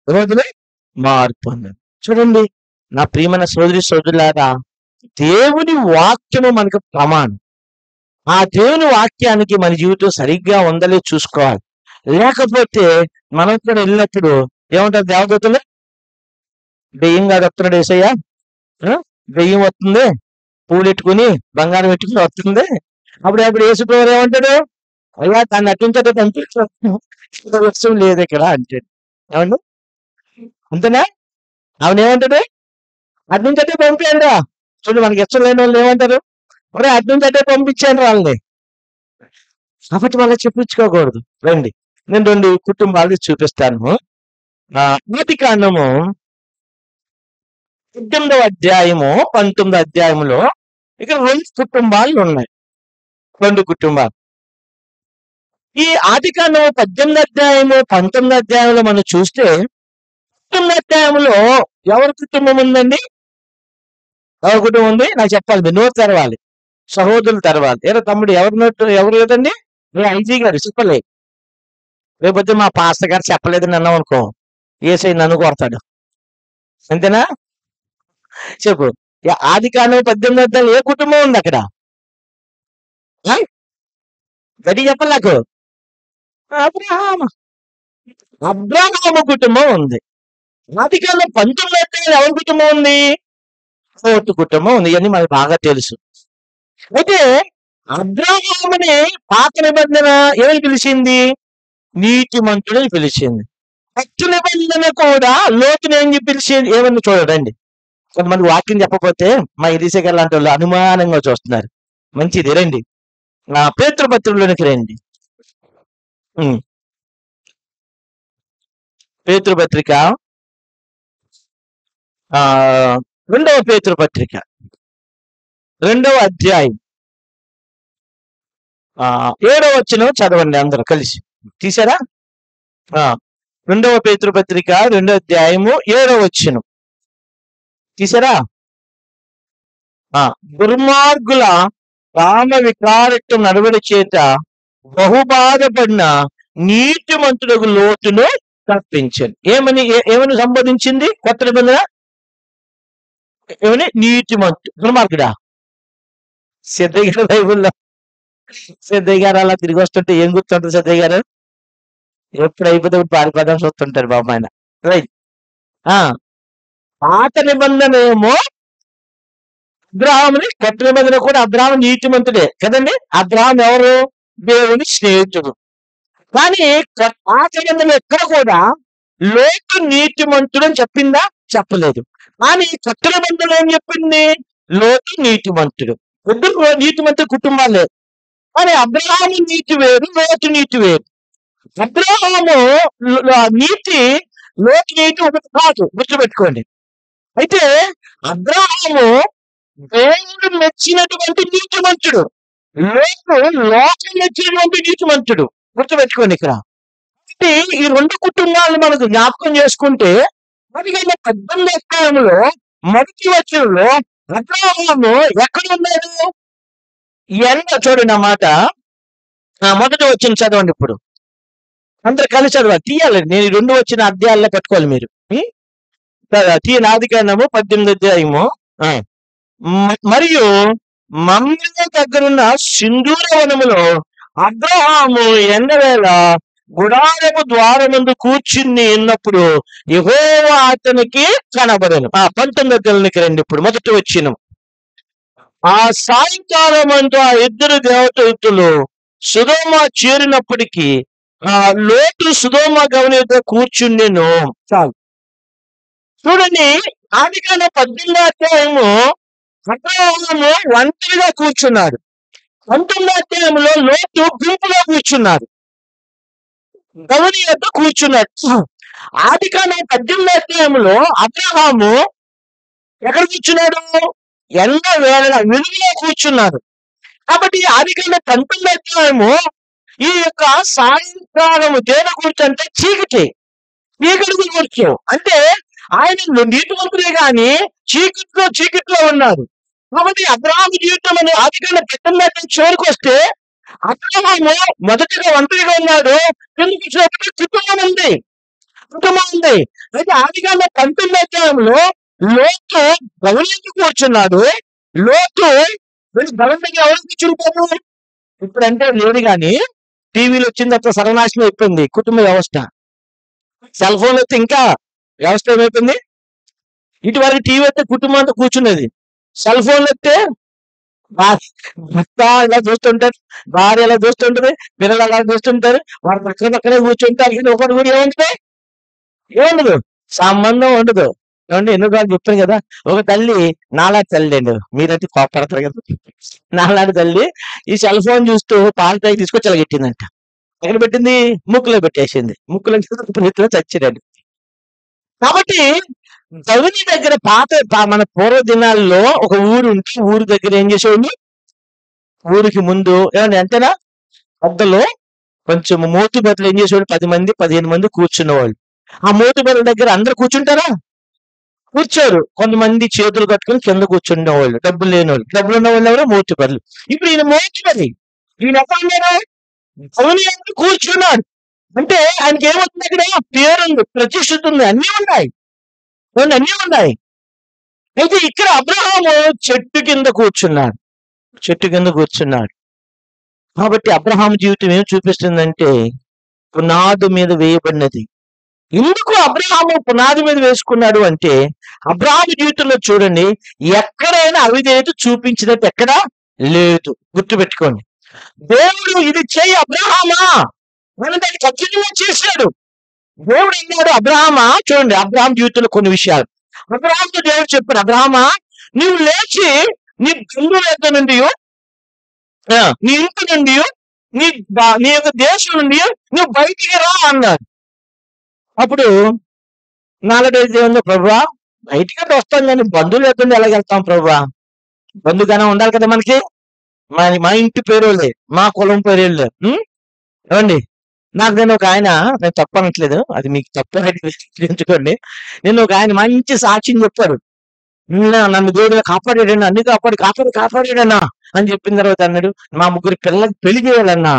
రోజులే మార్పు అన్నాడు. చూడండి నా ప్రియమైన సోదరులారా, దేవుని వాక్యము మనకు ప్రమాణం. ఆ దేవుని వాక్యానికి మన జీవితం సరిగ్గా ఉందలే చూసుకోవాలి. లేకపోతే మనం కూడా వెళ్ళినప్పుడు ఏమంటారు దేవదూతలు? దెయ్యం కాదు వస్తున్నాడు యేసయ్య, దెయ్యం వస్తుంది, పూలు పెట్టుకుని బంగారం పెట్టుకుని వస్తుంది. అప్పుడు యేసుప్రభువు ఏమంటాడు? అయ్యా దాన్ని అట్టించే పంపించడం లేదు ఇక్కడ అంటాడు. ఏమండి? అంతేనా? ఆమె ఏమంటాడు? అట్నుంచటే పంపించండి. చూడు మనకి ఇష్టం లేని వాళ్ళు ఏమంటారు? ఒరే అట్నుంచటే పంపించాను వాళ్ళని. కాబట్టి వాళ్ళకి చెప్పించుకోకూడదు. రండి నేను 2 కుటుంబాలు చూపిస్తాను. ఆదికాండము 18వ అధ్యాయము 19వ అధ్యాయంలో ఇక్కడ 2 కుటుంబాలు ఉన్నాయి. 2 కుటుంబాలు. ఈ ఆదికాండము 18వ అధ్యాయము 19వ అధ్యాయంలో మనం చూస్తే 19వ అధ్యాయంలో ఎవరి కుటుంబం ఉందండి? ఎవరి కుటుంబం ఉంది? నాకు చెప్పాలి, మీరు నోరు తెరవాలి, సహోదరులు తెరవాలి. ఏదో తమ్ముడు ఎవరు లేదండి? ఐజీ గారు చెప్పలే. లేకపోతే మా పాస్టర్ గారు చెప్పలేదని అన్నాం అనుకో, యేసయ్య నన్ను కొడతాడు. అంతేనా? చెప్పు. ఆదికాండం 18వ అధ్యాయం ఏ కుటుంబం ఉంది అక్కడ? గట్టి చెప్పాలి నాకు. అబ్రాహాము కుటుంబం ఉంది. ఆదికాండం 19వ అధ్యాయం ఎవరి కుటుంబం ఉంది? లోతు కుటుంబం ఉంది. ఇవన్నీ మనకు బాగా తెలుసు. అయితే అబ్రాహాముని పాత నిబంధన ఏమని పిలిచింది? నీతిమంతుడని పిలిచింది. కొత్త నిబంధన కూడా లోతుని ఏం పిలిచింది? ఏమని చూడండి. కొంతమంది వాక్యం చెప్పకపోతే మా ఇరిసేకర్ లాంటి వాళ్ళు అనుమానంగా చూస్తున్నారు. మంచిది, రండి పేతురుపత్రికలోనికి రండి. పేతురుపత్రిక 2వ పేతురుపత్రిక 2వ అధ్యాయం 7వ వచనం చదవండి అందరూ కలిసి. తీసారా? 2వ పేతురుపత్రిక 2వ అధ్యాయము 7వ వచనం తీసారా? దుర్మార్గుల కామ వికారత్వం నడవడి చేత బహుబాధపడిన నీతిమంతుడకు లోతును తప్పించాను. ఏమని సంబోధించింది కొత్త నిబంధన? ఏమని? నీతిమంతుడు. దుర్మార్గుడా? సిద్ధయ్య గారు బైబుల్లో, సిద్ధయ్య గారు అలా తిరిగి వస్తుంటే ఏం గుర్తుంటారు సిద్ధయ్య గారు? ఎప్పుడు అయిపోతే పారిపోదాం చూస్తుంటారు బాబు ఆయన. రైట్. పాత నిబంధన ఏమో అబ్రహాముని, కొత్త నిబంధన కూడా అబ్రహాము నీతిమంతుడే కదండి. అబ్రహాం ఎవరు? దేవుని స్నేహితుడు. కానీ పాత నిబంధన ఎక్కడ కూడా లోతు నీతిమంతుడు అని చెప్పిందా? చెప్పలేదు. కానీ కొత్త నిబంధన ఏం చెప్పింది? లోతు నీతిమంతుడు. ఇద్దరు నీతిమంతుడు కుటుంబాలే. కానీ అబ్రహాము నీతి వేరు, లోతు నీతి వేరు. అబ్రహాము నీతి, లోతు నీతి ఒకటి కాదు, గుర్తుపెట్టుకోండి. అయితే అబ్రహాము దేవుడు మెచ్చినటువంటి నీతిమంతుడు, లోకం మెచ్చినటువంటి నీతిమంతుడు. గుర్తుపెట్టుకోండి ఇక్కడ. ఈ రెండు కుటుంబాలను మనకు జ్ఞాపకం చేసుకుంటే 18వ అధ్యాయంలో మొదటి వచనంలో అబ్రహాము ఎక్కడ ఉన్నాడు? చూడండి అన్నమాట. మొదటి వచనం చదవండి ఇప్పుడు. అందరు కలిసి చదవాలి, తీయాలి. నేను 2 వచ్చిన అధ్యాయాల్లో పెట్టుకోవాలి మీరు. తీయని ఆదికాండము 18వ అధ్యాయము. మరియు మమ్రే దగ్గరున్న సింధూర వనములో అబ్రహాము ఎండవేళ గుడారపు ద్వారమందు కూర్చుని ఉన్నప్పుడు యెహోవా అతనికి కనబడెను. 19వ అధ్యాయానికి రండి ఇప్పుడు. మొదటి వచనం. ఆ సాయంకాలం అంటూ ఆ ఇద్దరు దేవదూతలు సొదొమ చేరినప్పటికీ లోతు సొదొమ గవని యొద్ద కూర్చుండెను. చాలు. చూడండి, ఆదికాండం 18వ అధ్యాయము అబ్రహాము ఒంటరిగా కూర్చున్నాడు. 19వ అధ్యాయంలో లోతు గుంపులో కూర్చున్నాడు, గవని యొద్ద కూర్చున్నాడు. ఆదికాండం 18వ అధ్యాయంలో అబ్రహాము ఎక్కడ కూర్చున్నాడు? ఎండ వేళ వెలుగులో కూర్చున్నాడు. కాబట్టి ఆదికాండం 19వ అధ్యాయము ఈ యొక్క సాయంకాలము దేని కూర్చంటే చీకటి కూర్చో అంటే ఆయన నీతిమంతుడే గాని చీకట్లో ఉన్నారు. కాబట్టి అబ్రహాము జీవితం అని ఆదికాండం 18వ అధ్యాయం చివరికి వస్తే అబ్రహాము మొదటిగా ఒంటరిగా ఉన్నాడు, కిందకి వచ్చినప్పుడు కుటుంబం ఉంది. అయితే ఆదికాండం 19వ అధ్యాయంలో లోతు గవనికి కూర్చున్నాడు. లోతు గవనికి ఎవరు కూర్చుంటారు? ఇప్పుడంటే లేదు కానీ టీవీలు వచ్చిన తర్వాత సర్వనాశనం అయిపోయింది కుటుంబ వ్యవస్థ. సెల్ ఫోన్ అయితే ఇంకా వ్యవస్థ ఏమైపోయింది. ఇటువరకు టీవీ అయితే కుటుంబం అంతా కూర్చున్నది, సెల్ ఫోన్ అయితే భర్త ఇలా చూస్తుంటారు, భార్య ఎలా చూస్తుంటది, పిల్లలు అలా చూస్తుంటారు, వారి పక్కనే కూర్చుంటారు. కానీ ఒకటి కూడా ఏముండదు, సంబంధం ఉండదు. ఏమంటే ఎన్నో రోజులు చెప్పాను కదా, ఒక తల్లి నాలాంటి తల్లి అండి, మీరంటే కోపడతారు కదా, నాలాంటి తల్లి ఈ సెల్ ఫోన్ చూస్తూ పాలు తాగి తీసుకొచ్చి అలా పెట్టిందంట. ఎక్కడ పెట్టింది? ముక్కులో పెట్టేసింది. ముక్కులో చచ్చిరండి. కాబట్టి గవని దగ్గర మన పూర్వ దినాల్లో ఒక ఊరు ఉంటే ఊరు దగ్గర ఏం చేసేవాళ్ళు? ఊరికి ముందు ఏమండి అంతేనా, పెద్దలో కొంచెం మోతుబెర్లు ఏం చేసేవాళ్ళు? 10 మంది 15 మంది కూర్చున్నవాళ్ళు. ఆ మోతుబెర్ల దగ్గర అందరు కూర్చుంటారా? కూర్చోరు. కొంతమంది చేతులు కట్టుకుని కింద కూర్చుండే వాళ్ళు, డబ్బులు లేని వాళ్ళు. డబ్బులు ఉన్న వాళ్ళు ఎవరో మోతుబెర్లు. ఇప్పుడు ఈయన మోతుబెర్రి, ఈయన ఎక్కడ గవని కూర్చున్నాడు అంటే ఆయనకి ఏమవుతుంది? అక్కడ పేరుంది, ప్రతిష్ఠిత ఉంది, అన్నీ ఉన్నాయి. అయితే ఇక్కడ అబ్రహాము చెట్టు కింద కూర్చున్నాడు. కాబట్టి అబ్రహాము జీవితం ఏం చూపిస్తుందంటే పునాది మీద వేయబడినది. ఎందుకు అబ్రహాము పునాది మీద వేసుకున్నాడు అంటే, అబ్రహాము జీవితంలో చూడండి ఎక్కడైనా అవిధేయత చూపించినట్టు ఎక్కడా లేదు. గుర్తుపెట్టుకోండి. దేవుడు ఇది చేయి అబ్రహామా మనం దాన్ని ఖచ్చితంగా చేశాడు. దేవుడు అన్నాడు అబ్రహామా, చూడండి అబ్రహాం జీవితంలో కొన్ని విషయాలు. అబ్రహాంతో దేవుడు చెప్పాడు, అబ్రహామా నువ్వు లేచి నీ బంధువుల యొక్క నుండి, నీ ఇంటి నుండి, నీ యొక్క దేశం నుండి నువ్వు బయటికి రా అన్నాడు. అప్పుడు నాలుగైదు ఏముందో, ప్రభువా బయటికి వస్తాం కానీ బంధువులు ఎత్తుండి ఎలాగెళ్తాం ప్రభువా? బంధుగానే ఉండాలి కదా మనకి. మా ఇంటి పేరోళ్ళే, మా కులం పేరోళ్ళే. ఏమండి, నాకు నేను ఒక ఆయన, నేను తప్పనట్లేదు, అది మీకు తప్పంచుకోండి. నేను ఒక ఆయన మంచి సాక్ష్యం చెప్పాడు. నన్ను దేవుడు కాపాడాడన్నా, అన్ని కాపాడాడన్నా అని చెప్పిన తర్వాత అన్నాడు, మా ముగ్గురు పిల్లలకి పెళ్లి చేయాలన్నా,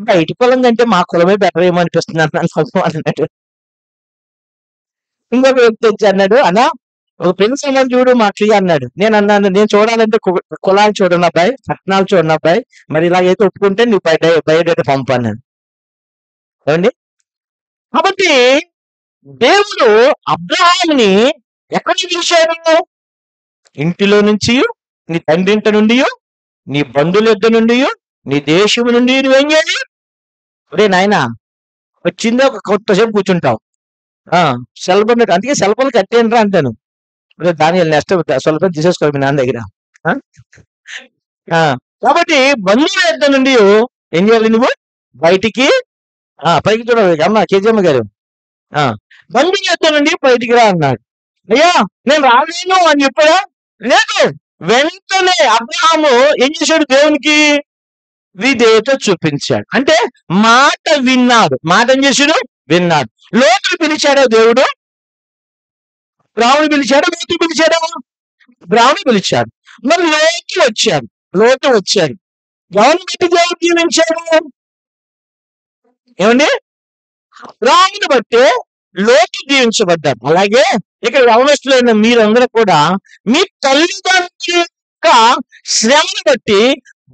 బయట కులం కంటే మా కులమే బెటర్ ఏమో అనిపిస్తుంది అన్నాడు. ఇంకొక వ్యక్తి వచ్చి అన్నాడు, అన్నా ఒక పెళ్లి సంబంధం చూడు మాకు అన్నాడు. నేను అన్నాను, నేను చూడాలంటే కులాలు చూడండి అబ్బాయి, పట్టణాలు చూడండి అబ్బాయి, మరి ఇలాగైతే ఒప్పుకుంటే నువ్వు బయోడేటా పంపాను. ఏమండి? కాబట్టి దేవుడు అబ్రహాముని ఎక్కడి నుంచి పిలిచాడు? ఇంటిలో నుంచి, నీ తండ్రి ఇంటి నుండి, నీ బంధువుల యొద్ద నుండి, నీ దేశం నుండి నువ్వేం చేయాలి? ఒరే నాయన, వచ్చిందో ఒక కొత్తసేపు కూర్చుంటావు. సెల్ ఫోన్ అందుకే సెల్ ఫోన్ కట్టేయండిరా అంటాను. దాని నెక్స్ట్ సెల్ ఫోన్ తీసేసుకోవాలి మీ నాన్న దగ్గర. కాబట్టి బంధువుల యొద్ద నుండి ఏం చేయాలి నువ్వు? బయటికి పైకి చూడాలి. అమ్మ కేజీఎమ్మ గారు, బంధువుల యొద్ద నుండి బయటికి రా అన్నాడు. అయ్యా నేను రాలేను అని చెప్పాడా? లేదు. వెంటనే అబ్రహాము ఏం చేశాడు? దేవునికి విధేయత చూపించాడు. అంటే మాట విన్నాడు. మాట ఏం చేశాడు? విన్నాడు. లోతుని పిలిచాడా దేవుడు? బ్రాహ్మణి పిలిచాడు. లోతు పిలిచాడా? బ్రాహ్మణి పిలిచాడు. మరి లోతు వచ్చాడు. ఎవరిని బట్టి దేవుడు దీవించాడు? ఏమండి? బ్రాహ్మణి బట్టి లోతు దీవించబడ్డాడు. అలాగే ఇక్కడ యవనస్తులైన మీరందరూ కూడా మీ తల్లిదండ్రుల యొక్క శ్రమను బట్టి,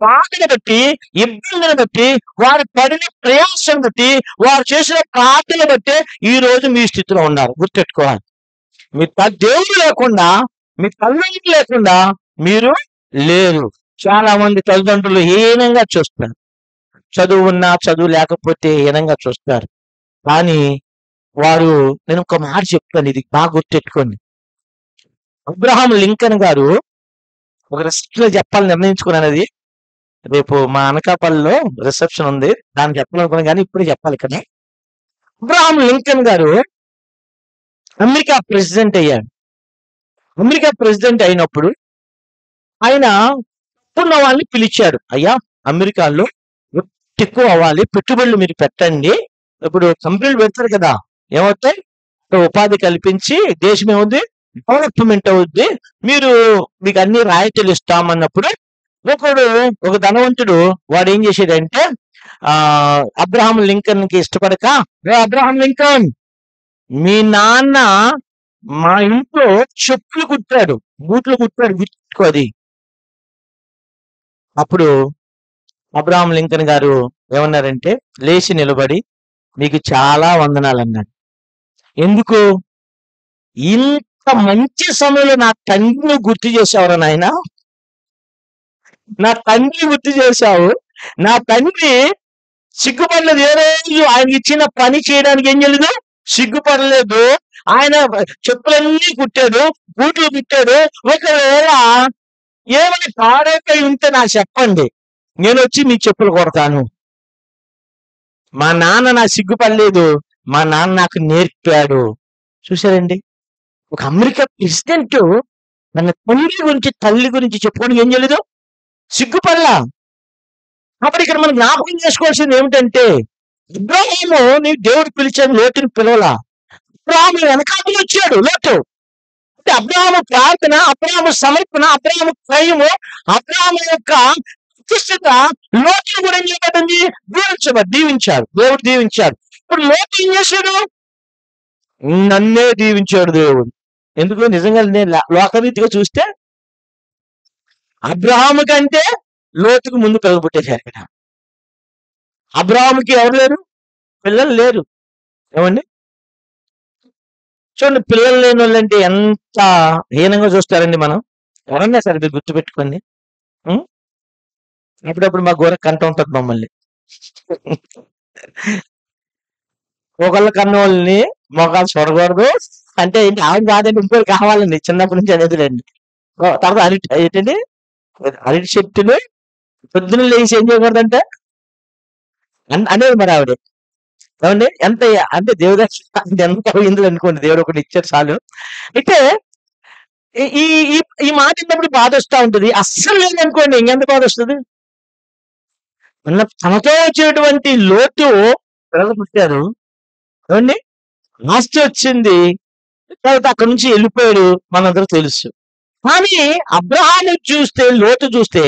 బాధను బట్టి, ఇబ్బందిని బట్టి, వారు పడిన ప్రయాసం బట్టి, వారు చేసిన ప్రార్థన బట్టి ఈ రోజు మీ స్థితిలో ఉన్నారు. గుర్తెట్టుకోవాలి. మీ దేవుడు లేకుండా, మీ తల్లిదండ్రులు లేకుండా మీరు లేరు. చాలా మంది తల్లిదండ్రులు హీనంగా చూస్తారు. చదువు ఉన్నా చదువు లేకపోతే హీనంగా చూస్తారు. కానీ వారు, నేను ఒక మాట చెప్తాను, ఇది బాగా గుర్తెట్టుకోండి. అబ్రహాం లింకన్ గారు ఒక రిసెప్షన్ లో చెప్పాలని నిర్ణయించుకున్నాను. అది రేపు మా అనకాపల్లిలో రిసెప్షన్ ఉంది, దాన్ని చెప్పాలనుకున్నాను కానీ ఇప్పుడే చెప్పాలి కదా. అబ్రహాం లింకన్ గారు అమెరికా ప్రెసిడెంట్ అయ్యాడు. అమెరికా ప్రెసిడెంట్ అయినప్పుడు ఆయన ఉన్న వాళ్ళని పిలిచాడు. అయ్యా, అమెరికాలో ఎక్కువ అవ్వాలి, పెట్టుబడులు మీరు పెట్టండి. ఇప్పుడు కంపెనీలు పెడతారు కదా, ఏమవుతాయి? ఉపాధి కల్పించి దేశం ఏమవుద్ది? డెవలప్మెంట్ అవుద్ది. మీకు అన్ని రాయితీలు ఇస్తామన్నప్పుడు ఒక ధనవంతుడు వాడు ఏం చేశాడంటే, అబ్రహాం లింకన్ కి ఇష్టపడక, అబ్రహాం లింకన్, మీ నాన్న మా ఇంట్లో చెప్పులు కుట్టాడు, బూట్లు కుట్టాడు, గుర్తుకోది. అప్పుడు అబ్రహాం లింకన్ గారు ఏమన్నారంటే, లేచి నిలబడి మీకు చాలా వందనాలు అన్నాడు. ఎందుకు? ఇంత మంచి సమయంలో నా తండ్రిని గుర్తు చేసావురా నాయన, నా తండ్రి గుర్తు చేశావు. నా తండ్రి సిగ్గుపడలేదు. ఏ రోజు ఆయనకి ఇచ్చిన పని చేయడానికి ఏం చేయలేదు? సిగ్గుపడలేదు. ఆయన చెప్పులన్నీ కుట్టాడు, బూట్లు కుట్టాడు. ఒకవేళ ఏమని పాడైపోయి ఉంటే నాకు చెప్పండి, నేను వచ్చి మీ చెప్పులు కొడతాను. మా నాన్న నా సిగ్గుపడలేదు, మా నాన్న నాకు నేర్పాడు. చూసారండి, ఒక అమెరికా ప్రెసిడెంట్ తన తండ్రి గురించి, తల్లి గురించి చెప్పుకొని ఏం చేయలేదు? సిగ్గుపడలా. కాబట్టి ఇక్కడ మనం జ్ఞాపకం చేసుకోవాల్సింది ఏమిటంటే, అబ్రహాము నీ దేవుడు పిలిచాడు, లోతుని పిలవలా. అబ్రహాము వెనకాతలు వచ్చాడు లోతు. అంటే అబ్రహాము ప్రార్థన, అబ్రహాము సమర్పణ, అబ్రహాము క్రయము, అబ్రహాము యొక్క ప్రతిష్టత లోతును కూడా ఏం చేయబడింది? దీవించాడు. దేవుడు దీవించాడు. ఇప్పుడు లోతు ఏం చేశాడు? నన్నే దీవించాడు దేవుడు. ఎందుకు? నిజంగా నేను లోకరీతిగా చూస్తే అబ్రహాము కంటే లోతుకు ముందు పిల్లలు పుట్టేశారు కదా. అబ్రహాముకి ఎవరు లేరు? పిల్లలు లేరు. ఏమండి? చూడండి, పిల్లలు లేని వాళ్ళంటే ఎంత హీనంగా చూస్తారండి మనం. ఎవరన్నా సరే మీరు గుర్తుపెట్టుకోండి. అప్పుడప్పుడు మా గోర కంట ఉంటుంది మమ్మల్ని. ఒకళ్ళ కన్న వాళ్ళని మొగాలు చూడకూడదు అంటే ఏంటి? ఆవిడ కాదండి, ఇంకోటి కావాలండి. చిన్నప్పటి నుంచి అనేదిలేండి. తర్వాత ఏంటండి, అరటి చెట్టుని పొద్దున లేచి ఏం చేయకూడదంటే అనేది మరి ఆవిడ. ఏమండి? ఎంత అంటే దేవుడు ఎంత ఇందులో అనుకోండి, దేవుడు ఒకటి ఇచ్చారు చాలు. అయితే ఈ ఈ మాట ఇన్నప్పుడు బాధ వస్తూ ఉంటుంది. అస్సలు లేదనుకోండి, ఇంకెంత బాధ వస్తుంది? తనతో వచ్చేటువంటి లోతు పిల్లలు పుట్టారు. ఏమండి? ఆస్తి వచ్చింది, తర్వాత అక్కడి నుంచి వెళ్ళిపోయాడు, మనందరూ తెలుసు. కానీ అబ్రహాము చూస్తే, లోతు చూస్తే,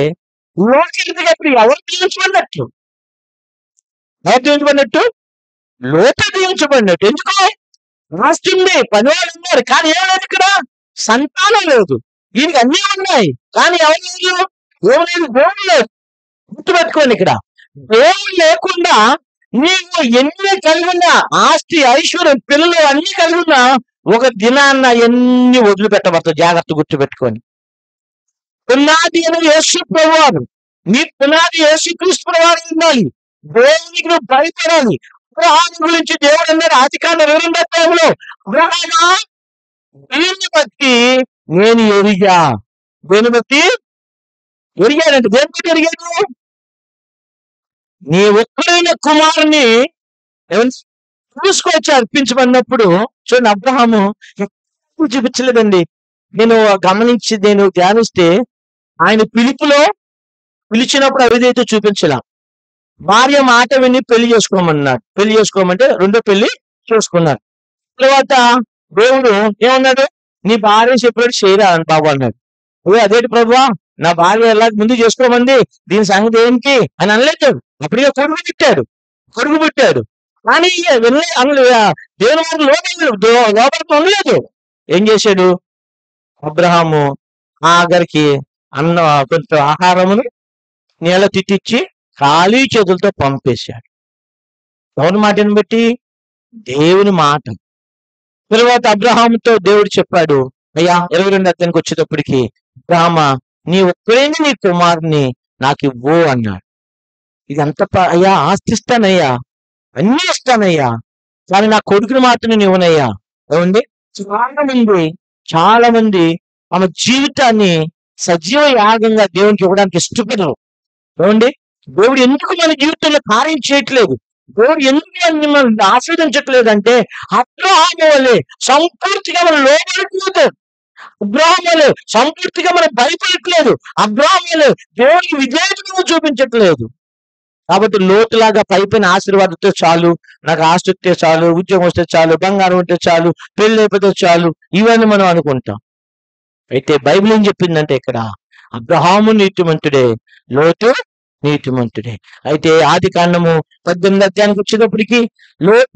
లోతు ఎప్పుడు ఎవరు దీవించమన్నట్లు? ఎవరు దీవించబడినట్టు? లోతు దీవించబడినట్టు. ఎందుకు? ఆస్తి ఉంది, పనివాళ్ళు ఉన్నారు, కానీ ఏం లేదు ఇక్కడ, సంతానం లేదు. దీనికి అన్నీ ఉన్నాయి కానీ ఎవరు లేదు, ఏం లేదు, దేవుడు లేదు. గుర్తుపెట్టుకోండి, ఇక్కడ దేవుడు లేకుండా నీవు ఎన్ని కలిగి ఉన్నా, ఆస్తి, ఐశ్వర్యం, పిల్లలు అన్ని కలిగి ఉన్నా, ఒక దినాన్న ఎన్ని వదిలిపెట్టబడతావు. జాగ్రత్త గుర్తుపెట్టుకోండి. పునాది అనేది యేసు ప్రభువారు. నీ పునాది యేసుక్రీస్తు ప్రభువారు ఉండాలి. దేవునికి నువ్వు భయపడాలి. అబ్రహాము గురించి దేవుడు అన్నాడు ఆదికాండం 22వ అధ్యాయంలో, అబ్రహామా, దీన్ని బట్టి నేను ఎరిగా. దేని బట్టి ఎరిగాడంటే, దేని బట్టి ఎరిగాడు? నీ ఒక్కడైన కుమారుని చూసుకొచ్చి అర్పించమన్నప్పుడు చూడండి, అబ్రహాము ఎక్కువ చూపించలేదండి. నేను ధ్యానిస్తే ఆయన పిలిచినప్పుడు అవిధేయత చూపించలా. భార్య మాట విని పెళ్లి చేసుకోమన్నాడు. పెళ్లి చేసుకోమంటే రెండో పెళ్లి చేసుకున్నాడు. తర్వాత దేవుడు ఏమన్నాడు? నీ భార్య చెప్పినట్టు చేయరా అని బాబు అన్నాడు. అదేంటి ప్రభువా, నా భార్య ఎలా ముందు చేసుకోమంది, దీని సంగతి ఏంటి అని అనలేదు. అప్పటికే కొడుకు పుట్టాడు కానీ దేవుని లోపలికి ఉండలేదు. ఏం చేశాడు అబ్రహాము? ఆఖరికి కొంత ఆహారమును నీళ్ళ తిట్టించి ఖాళీ చేతులతో పంపేశాడు. ఎవరి మాటను బట్టి? దేవుని మాట. తర్వాత అబ్రహాముతో దేవుడు చెప్పాడు, అయ్యా 22వ అధ్యాయానికి వచ్చేటప్పటికి, అబ్రహామ, నీ ఒక్కడైనా నీ కుమారుని నాకు ఇవ్వు అన్నాడు. ఇది ఎంత అయ్యా, ఆస్తి ఇస్తానయ్యా, అన్నీ ఇస్తానయ్యా, కానీ నా కొడుకుని మాత్రం ఇవ్వనయ్యా. ఏమండి, చాలా మంది ఆమె జీవితాన్ని సజీవ యాగంగా దేవునికి ఇవ్వడానికి ఇష్టపడరు. ఏమండి, దేవుడు ఎందుకు మన జీవితంలో కార్యం చేయట్లేదు, దేవుడు ఎందుకు మిమ్మల్ని ఆస్వాదించట్లేదు అంటే, అబ్రహాము వలె సంపూర్తిగా మనం లోబడట్లేదు, అబ్రహాము వలె సంపూర్తిగా మనం భయపడట్లేదు, అబ్రహాము వలె దేవుడికి విధేయతను చూపించట్లేదు. కాబట్టి లోతులాగా పైపైన ఆశీర్వాదంతో చాలు, నాకు ఆస్తి వస్తే చాలు, ఉద్యోగం వస్తే చాలు, బంగారం ఉంటే చాలు, పెళ్లి అయిపోతే చాలు, ఇవన్నీ మనం అనుకుంటాం. అయితే బైబిల్ ఏం చెప్పిందంటే, ఇక్కడ అబ్రహాము నీతిమంతుడే, లోతు నీతిమంతుడే. అయితే ఆదికాండము 18వ అధ్యాయానికి వచ్చేటప్పటికి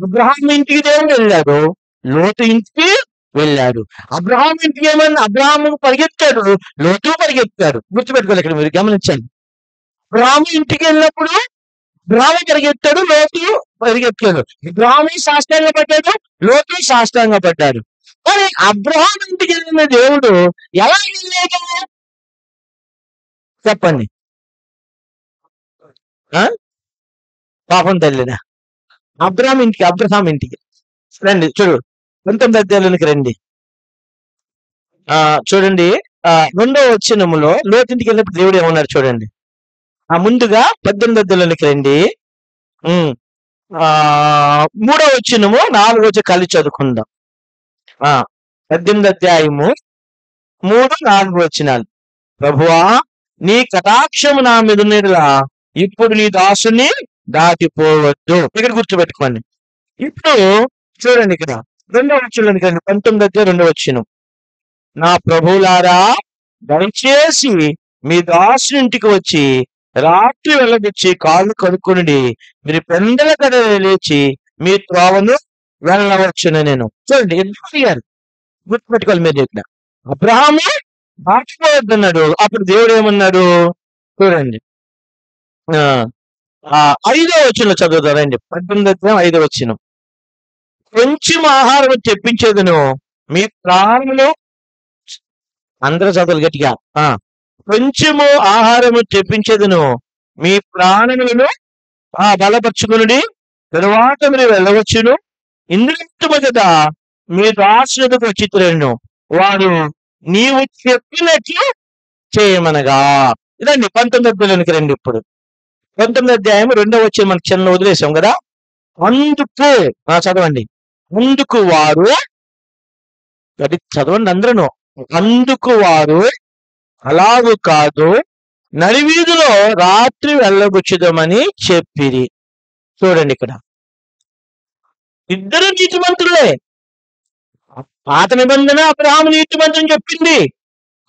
అబ్రహాము ఇంటికి దేవుడు వెళ్ళాడు, లోతు ఇంటికి వెళ్ళాడు. అబ్రహాము ఇంటికి ఏమన్నా, అబ్రహాము పరిగెత్తాడు, లోతు పరిగెత్తాడు. గుర్తుపెట్టుకోవాలి, ఇక్కడ మీరు గమనించండి. అబ్రహాము ఇంటికి వెళ్ళినప్పుడు అబ్రహాము పరిగెత్తాడు, లోతు పరిగెత్తాడు. అబ్రహాము సాష్టాంగ పడ్డాడు, లోతు సాష్టాంగ పడ్డాడు. కానీ అబ్రహాము ఇంటికి వెళ్ళిన దేవుడు ఎలా వెళ్ళాడు చెప్పండి? పాపం తల్లిదా? అబ్రహాం ఇంటికి రండి, చూడు 19వ అధ్యాయంలోనికి రండి. చూడండి, 2వ వచనములో లోతింటికి వెళ్ళినప్పుడు దేవుడు ఏమన్నారు చూడండి. ముందుగా 18వ అధ్యాయంలోనికి రండి. 3వ వచనము 4వ వచనం కలిసి చదువుకుందాం. 18వ అధ్యాయము 3, 4 వచనాలు. ప్రభువా, నీ కటాక్షము నా మీద ఉన్నట్లా ఇప్పుడు నీ దాసుని దాటిపోవద్దు. ఇక్కడ గుర్తుపెట్టుకోండి. ఇప్పుడు చూడండి, ఇక్కడ 2వ వచనంలోనికి రండి. 19వ అధ్యాయం 2వ వచనం. నా ప్రభువులారా, దయచేసి మీ దాసుని ఇంటికి వచ్చి రాత్రి వెళ్ళగొచ్చి కాళ్ళు కడుక్కొని మీరు పెందల కడ లేచి మీ త్రోవను వెళ్ళవచ్చును. నేను చూడండి, ఎందుకు అడిగారు గుర్తుపెట్టుకోవాలి మీరు. ఇక్కడ అబ్రహాము దాటిపోవద్దన్నాడు, అప్పుడు దేవుడు ఏమన్నాడు చూడండి. 5వ వచనంలో చదువుతారండి. 18వ అధ్యాయం 5వ వచనం. కొంచెం ఆహారం తెప్పించేదను మీ ప్రాణములు, అందరూ చదువులు గట్టిగా, కొంచెము ఆహారము తెప్పించేదను మీ ప్రాణములను బలపరుచుకుని తరువాత మీరు వెళ్ళవచ్చును. ఇంద్రియ మొదట మీ దాసులకు వచ్చిత్రను వారు నీవు చెప్పినట్లు చేయమనగా. ఇదండి 19వ అధ్యాయానికి రండి. ఇప్పుడు 19వ అధ్యాయం 2వ వచనం మనకి చిన్న వదిలేసాం కదా. అందుకు చదవండి. అందుకు వారు, చదవండి అందరూ. అందుకు వారు, అలాగూ కాదు, నడివీధిలో రాత్రి వెళ్ళగొచ్చుదామని చెప్పిరి. చూడండి, ఇక్కడ ఇద్దరు నీతిమంతులే. పాత నిబంధన అబ్రహాము నీతిమంతుని చెప్పింది,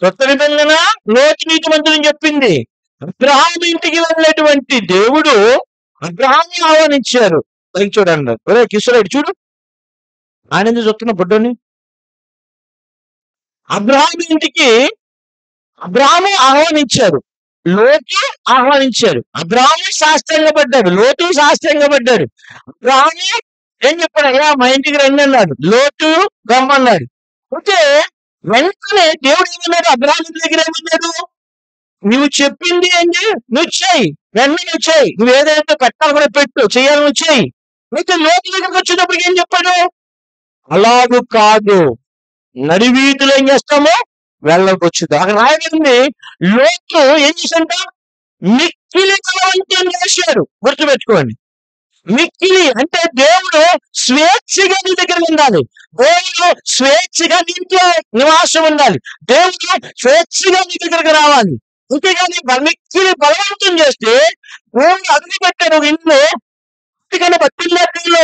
కొత్త నిబంధన లోతు నీతిమంతుని చెప్పింది. అబ్రహాము ఇంటికి వెళ్ళినటువంటి దేవుడు అబ్రహాముని ఆహ్వానించారు. పైకి చూడండి, ఒరే కిషోరేడు చూడు, ఆయన ఎందుకు చూస్తున్న బుడ్డోని. అబ్రహాము ఇంటికి అబ్రహాము ఆహ్వానించారు, లోతు ఆహ్వానించారు. అబ్రహాము సాష్టాంగపడ్డాడు, లోతు సాష్టాంగపడ్డాడు. అబ్రహాము ఏం చెప్పాడు, అయ్యా మా ఇంటికి రండి అన్నాడు, లోతు రమ్మన్నాడు. అయితే వెంటనే దేవుడు ఏమన్నాడు, అబ్రహాము దగ్గర ఏమన్నాడు, నువ్వు చెప్పింది ఏంటి, నువ్వు చెయ్యి, వెంటనే నువ్వు చెయ్యి, నువ్వు ఏదైతే పెట్టాలి కూడా పెట్టు, చెయ్యాలి నువ్వు చెయ్యి. అయితే లోతు దగ్గరికి వచ్చేటప్పటికి ఏం చెప్పాడు, అలాగూ కాదు, నడివీధులు ఏం చేస్తామో వెళ్ళకొచ్చుది. అక్కడ రాయబడింది, లోతు ఏం చేశాడంట, మిక్కిలి బలవంతం చేశాడు. గుర్తుపెట్టుకోండి, మిక్కిలి అంటే దేవుడు స్వేచ్ఛగా నీ దగ్గర ఉండాలి, దేవుడు స్వేచ్ఛగా నీ ఇంట్లో నివాసం ఉండాలి, దేవుడు స్వేచ్ఛగా నీ దగ్గరకు రావాలి. అంతేగాని మిక్కిలి బలవంతం చేస్తే దేవుడు అగ్ని పెట్టాడు ఒక ఇంట్లో, అందుకని బతిలో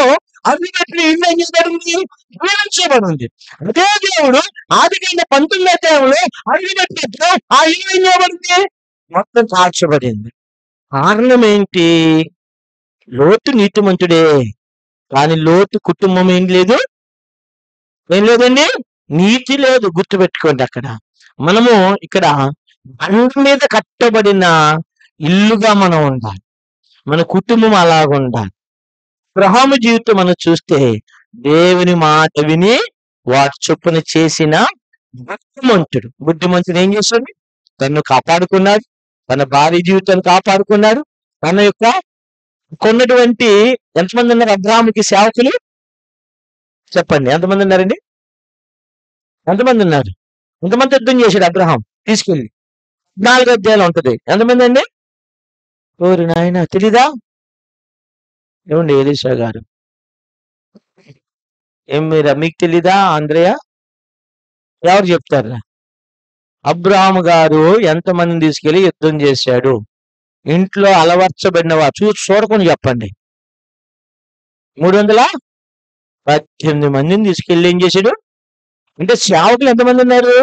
అగ్ని పెట్టిన ఇల్లు ఏం చేయబడింది, జీవించబడింది. అదే దేవుడు ఆదికాండ 19వ అధ్యాయంలో అగ్ని పెట్టినప్పుడు ఆ ఇల్లు ఏం చేయబడింది, మొత్తం కాల్చబడింది. కారణం ఏంటి, లోతు నీతిమంతుడే, కానీ లోతు కుటుంబం ఏం లేదు, ఏం లేదండి, నీతి లేదు. గుర్తుపెట్టుకోండి, అక్కడ మనము ఇక్కడ బండ మీద కట్టబడిన ఇల్లుగా మనం ఉండాలి, మన కుటుంబం అలాగ ఉండాలి. అబ్రహాము జీవితం మనం చూస్తే దేవుని మాట విని వాటి చొప్పున చేసిన బుద్ధిమంతుడు ఏం చేస్తాడు, తను కాపాడుకున్నాడు, తన భార్య జీవితాన్ని కాపాడుకున్నాడు, తన యొక్క కొన్నటువంటి ఎంతమంది ఉన్నారు అబ్రహాముకి సేవకులు, చెప్పండి ఎంతమంది ఉన్నారండి, ఎంతమంది ఉన్నారు, ఎంతమంది యుద్ధం చేశాడు అబ్రహాం తీసుకెళ్ళి, 4 అధ్యాయాలు ఉంటది, ఎంతమంది అండి, ఓరి నాయన తెలీదా, ఏమండి ఎలీషా గారు, ఏం మీకు తెలీదా ఆంధ్రయ, ఎవరు చెప్తారా, అబ్రహాము గారు ఎంతమందిని తీసుకెళ్లి యుద్ధం చేశాడు, ఇంట్లో అలవర్చబడినవా చూడకుండా చెప్పండి, 318 మందిని తీసుకెళ్లి ఏం చేశాడు, అంటే సేవకులు ఎంతమంది ఉన్నారు,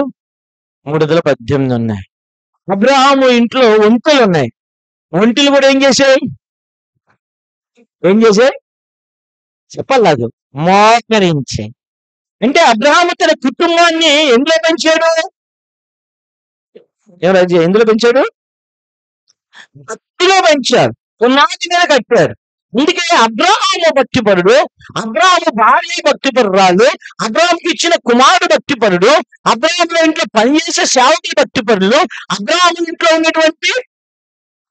318 ఉన్నాయి. అబ్రహాము ఇంట్లో ఒంటెలు ఉన్నాయి, ఒంటెలు కూడా ఏం చేశాయి, చెప్పాలి నాకు, మోకరించాయి. అంటే అబ్రహాము తన కుటుంబాన్ని ఎందులో పెంచాడు, ఎందులో పెంచాడు, భక్తిలో పెంచాడు, పునాది మీద కట్టాడు. అందుకే అబ్రహాము భక్తిపరుడు, అబ్రహాము భార్య భక్తిపరురాలు, అబ్రహాముకి ఇచ్చిన కుమారుడు భక్తిపరుడు, అబ్రహాము ఇంట్లో పనిచేసే సేవకులు భక్తిపరులు, అబ్రహాము ఇంట్లో ఉన్నటువంటి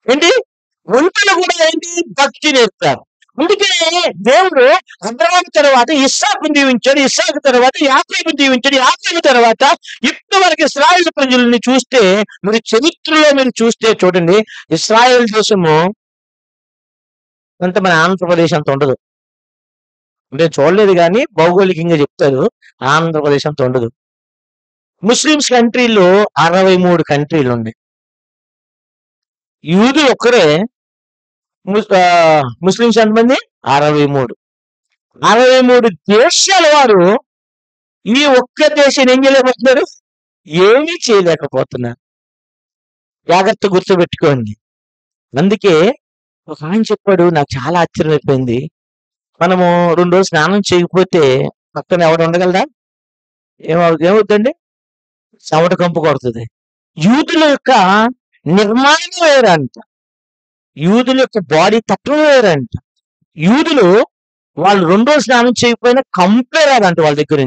ఏంటి ఒంటలు కూడా ఏంటి భక్తి నేర్పారు. అందుకే దేవుడు అబ్రహాము తర్వాత ఇస్సాకును దీవించాడు, ఇస్సాకు తర్వాత యాకోబును దీవించాడు, యాకోబు తర్వాత ఇప్పటి వరకు ఇశ్రాయేలు ప్రజల్ని చూస్తే మీరు చరిత్రలో మీరు చూస్తే చూడండి, ఇశ్రాయేల్ దేశము అంత మన ఆంధ్రప్రదేశ్ అంత ఉండదు, అంటే చూడలేదు కానీ భౌగోళికంగా చెప్తారు, ఆంధ్రప్రదేశ్ అంత ఉండదు. ముస్లిమ్స్ కంట్రీలో 63 కంట్రీలు ఉన్నాయి, యూదులు ఒక్కరే ముస్లిమ్స్ ఎంతమంది, 63 దేశాల వారు ఈ ఒక్క దేశాన్ని ఏం చేయలేకపోతున్నారు, ఏమీ చేయలేకపోతున్నారు. జాగ్రత్త గుర్తుపెట్టుకోండి. అందుకే ఒక ఆయన చెప్పాడు, నాకు చాలా ఆశ్చర్యమైపోయింది, మనము 2 రోజులు స్నానం చేయకపోతే పక్కన ఎవడు ఉండగలరా, ఏమవుతుందండి, చెమట కంపు కొడుతుంది. యూదుల యొక్క నిర్మాణం వేరంట, యూదుల యొక్క బాడీ తత్వం వేరంట. యూదులు వాళ్ళు 2 రోజులు స్నానం చేయకపోయినా కంపే రాదంట, వాళ్ళ దగ్గర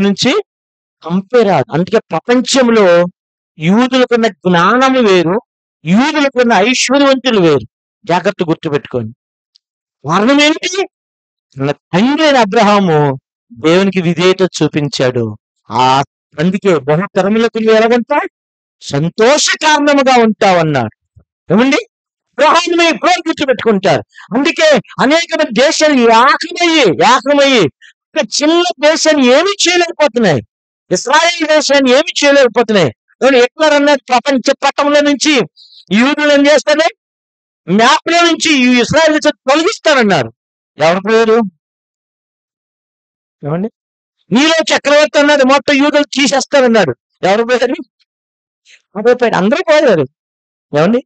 నుంచి కంపే రాదు. అందుకే ప్రపంచంలో యూదులకున్న జ్ఞానము వేరు, యూదులకున్న ఐశ్వర్యవంతులు వేరు. జాగ్రత్త గుర్తుపెట్టుకోండి. కారణం ఏంటి, తన తండ్రి అయిన అబ్రహాము దేవునికి విధేయత చూపించాడు. అందుకే బహుతరములకు ఎలాగంటా సంతోష కారణముగా ఉంటావన్నాడు. ఏమండి, అబ్రహాముని ఎప్పుడో గుర్తుపెట్టుకుంటారు. అందుకే అనేక దేశాలు ఏకమయ్యి ఒక చిన్న దేశాన్ని ఏమి చేయలేకపోతున్నాయి, ఇశ్రాయేల్ దేశాన్ని ఏమి చేయలేకపోతున్నాయి. హిట్లర్ అన్నది ప్రపంచ పటంలో నుంచి యూదులు ఏం చేస్తానే, మ్యాప్ లో నుంచి ఇశ్రాయేల్ దేశం తొలగిస్తారన్నారు. ఎవరి పేరు, ఏమండి, నీలో చక్రవర్తి అన్నాడు, మొత్తం యూదులు తీసేస్తారన్నాడు. ఎవరి పేరు, అదే పేరు, అందరూ పోయారు. ఏమండి,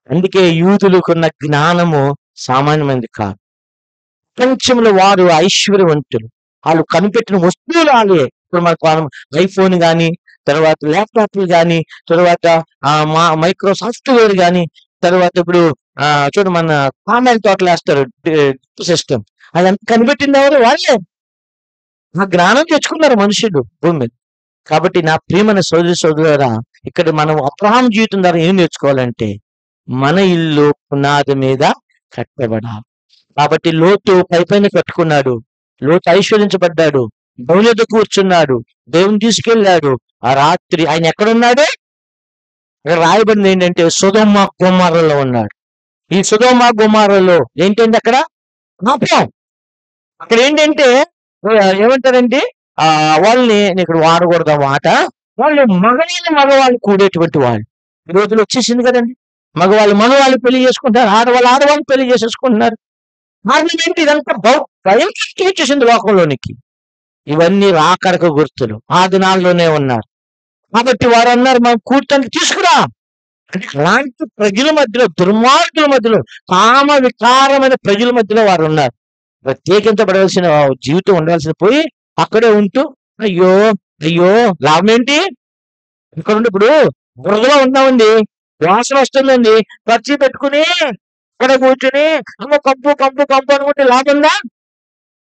అందుకే యూదులకున్న జ్ఞానము సామాన్యమైనది కాదు. ప్రపంచంలో వారు ఐశ్వర్యవంతులు. వాళ్ళు కనిపెట్టిన వస్తువులు వాళ్ళే. ఇప్పుడు మనకు ఐఫోన్ గాని, తర్వాత ల్యాప్టాప్లు గాని, తర్వాత మైక్రో సాఫ్ట్వేర్ గాని, తర్వాత ఇప్పుడు చూడు మన పామాయిల్ తోటలు వేస్తారు సిస్టమ్. అదంతా కనిపెట్టింది ఎవరు? వాళ్ళే. ఆ జ్ఞానం తెచ్చుకున్నారు మనుషులు భూమి మీద. కాబట్టి నా ప్రియమైన సోదరి సోదరులారా, ఇక్కడ మనం అబ్రహాం జీవితం ద్వారా ఏం నేర్చుకోవాలంటే, మన ఇల్లు పునాది మీద కట్టబడాలి. కాబట్టి లోతు పైపైన కట్టుకున్నాడు. లోతు ఐశ్వర్యించబడ్డాడు. బౌలెద కూర్చున్నాడు. దేవుని తీసుకెళ్ళాడు. ఆ రాత్రి ఆయన ఎక్కడున్నాడు? అక్కడ రాయబడింది ఏంటంటే సొదొమ గొమొర్రాలో ఉన్నాడు. ఈ సొదొమ గొమొర్రాలో ఏంటంటే అక్కడ పాపం. అక్కడ ఏంటంటే ఏమంటారంటే వాళ్ళని నేను ఇక్కడ వాడకూడదు ఆ మాట. వాళ్ళు మగవాళ్ళు కూడేటువంటి వాళ్ళు. ఈ రోజులు వచ్చేసింది కదండి. మగవాళ్ళు పెళ్లి చేసుకుంటారు. ఆడవాళ్ళు పెళ్లి చేసేసుకుంటున్నారు. కారణం ఏంటి? ఇదంతా భయంకరంగా వచ్చేసింది లోకంలోనికి. ఇవన్నీ రాకడకు గుర్తులు. ఆ దినాల్లోనే ఉన్నారు. కాబట్టి వారు అన్నారు, మనం కూర్చొని తీసుకురా. అంటే అలాంటి ప్రజల మధ్యలో, దుర్మార్గుల మధ్యలో, కామ వికారమైన ప్రజల మధ్యలో వారు ఉన్నారు. ప్రత్యేకించబడవలసిన జీవితం ఉండవలసిన పోయి అక్కడే ఉంటూ అయ్యో అయ్యో లాభం ఏంటి? ఇక్కడ ఉండి ఇప్పుడు బురదలో ఉన్నామండి, వాసన వస్తుందండి, ఖర్చు పెట్టుకుని ఇక్కడ కూర్చుని అమ్మ కంపు కంపు కంపు అనుకుంటే లాభం ఉందా?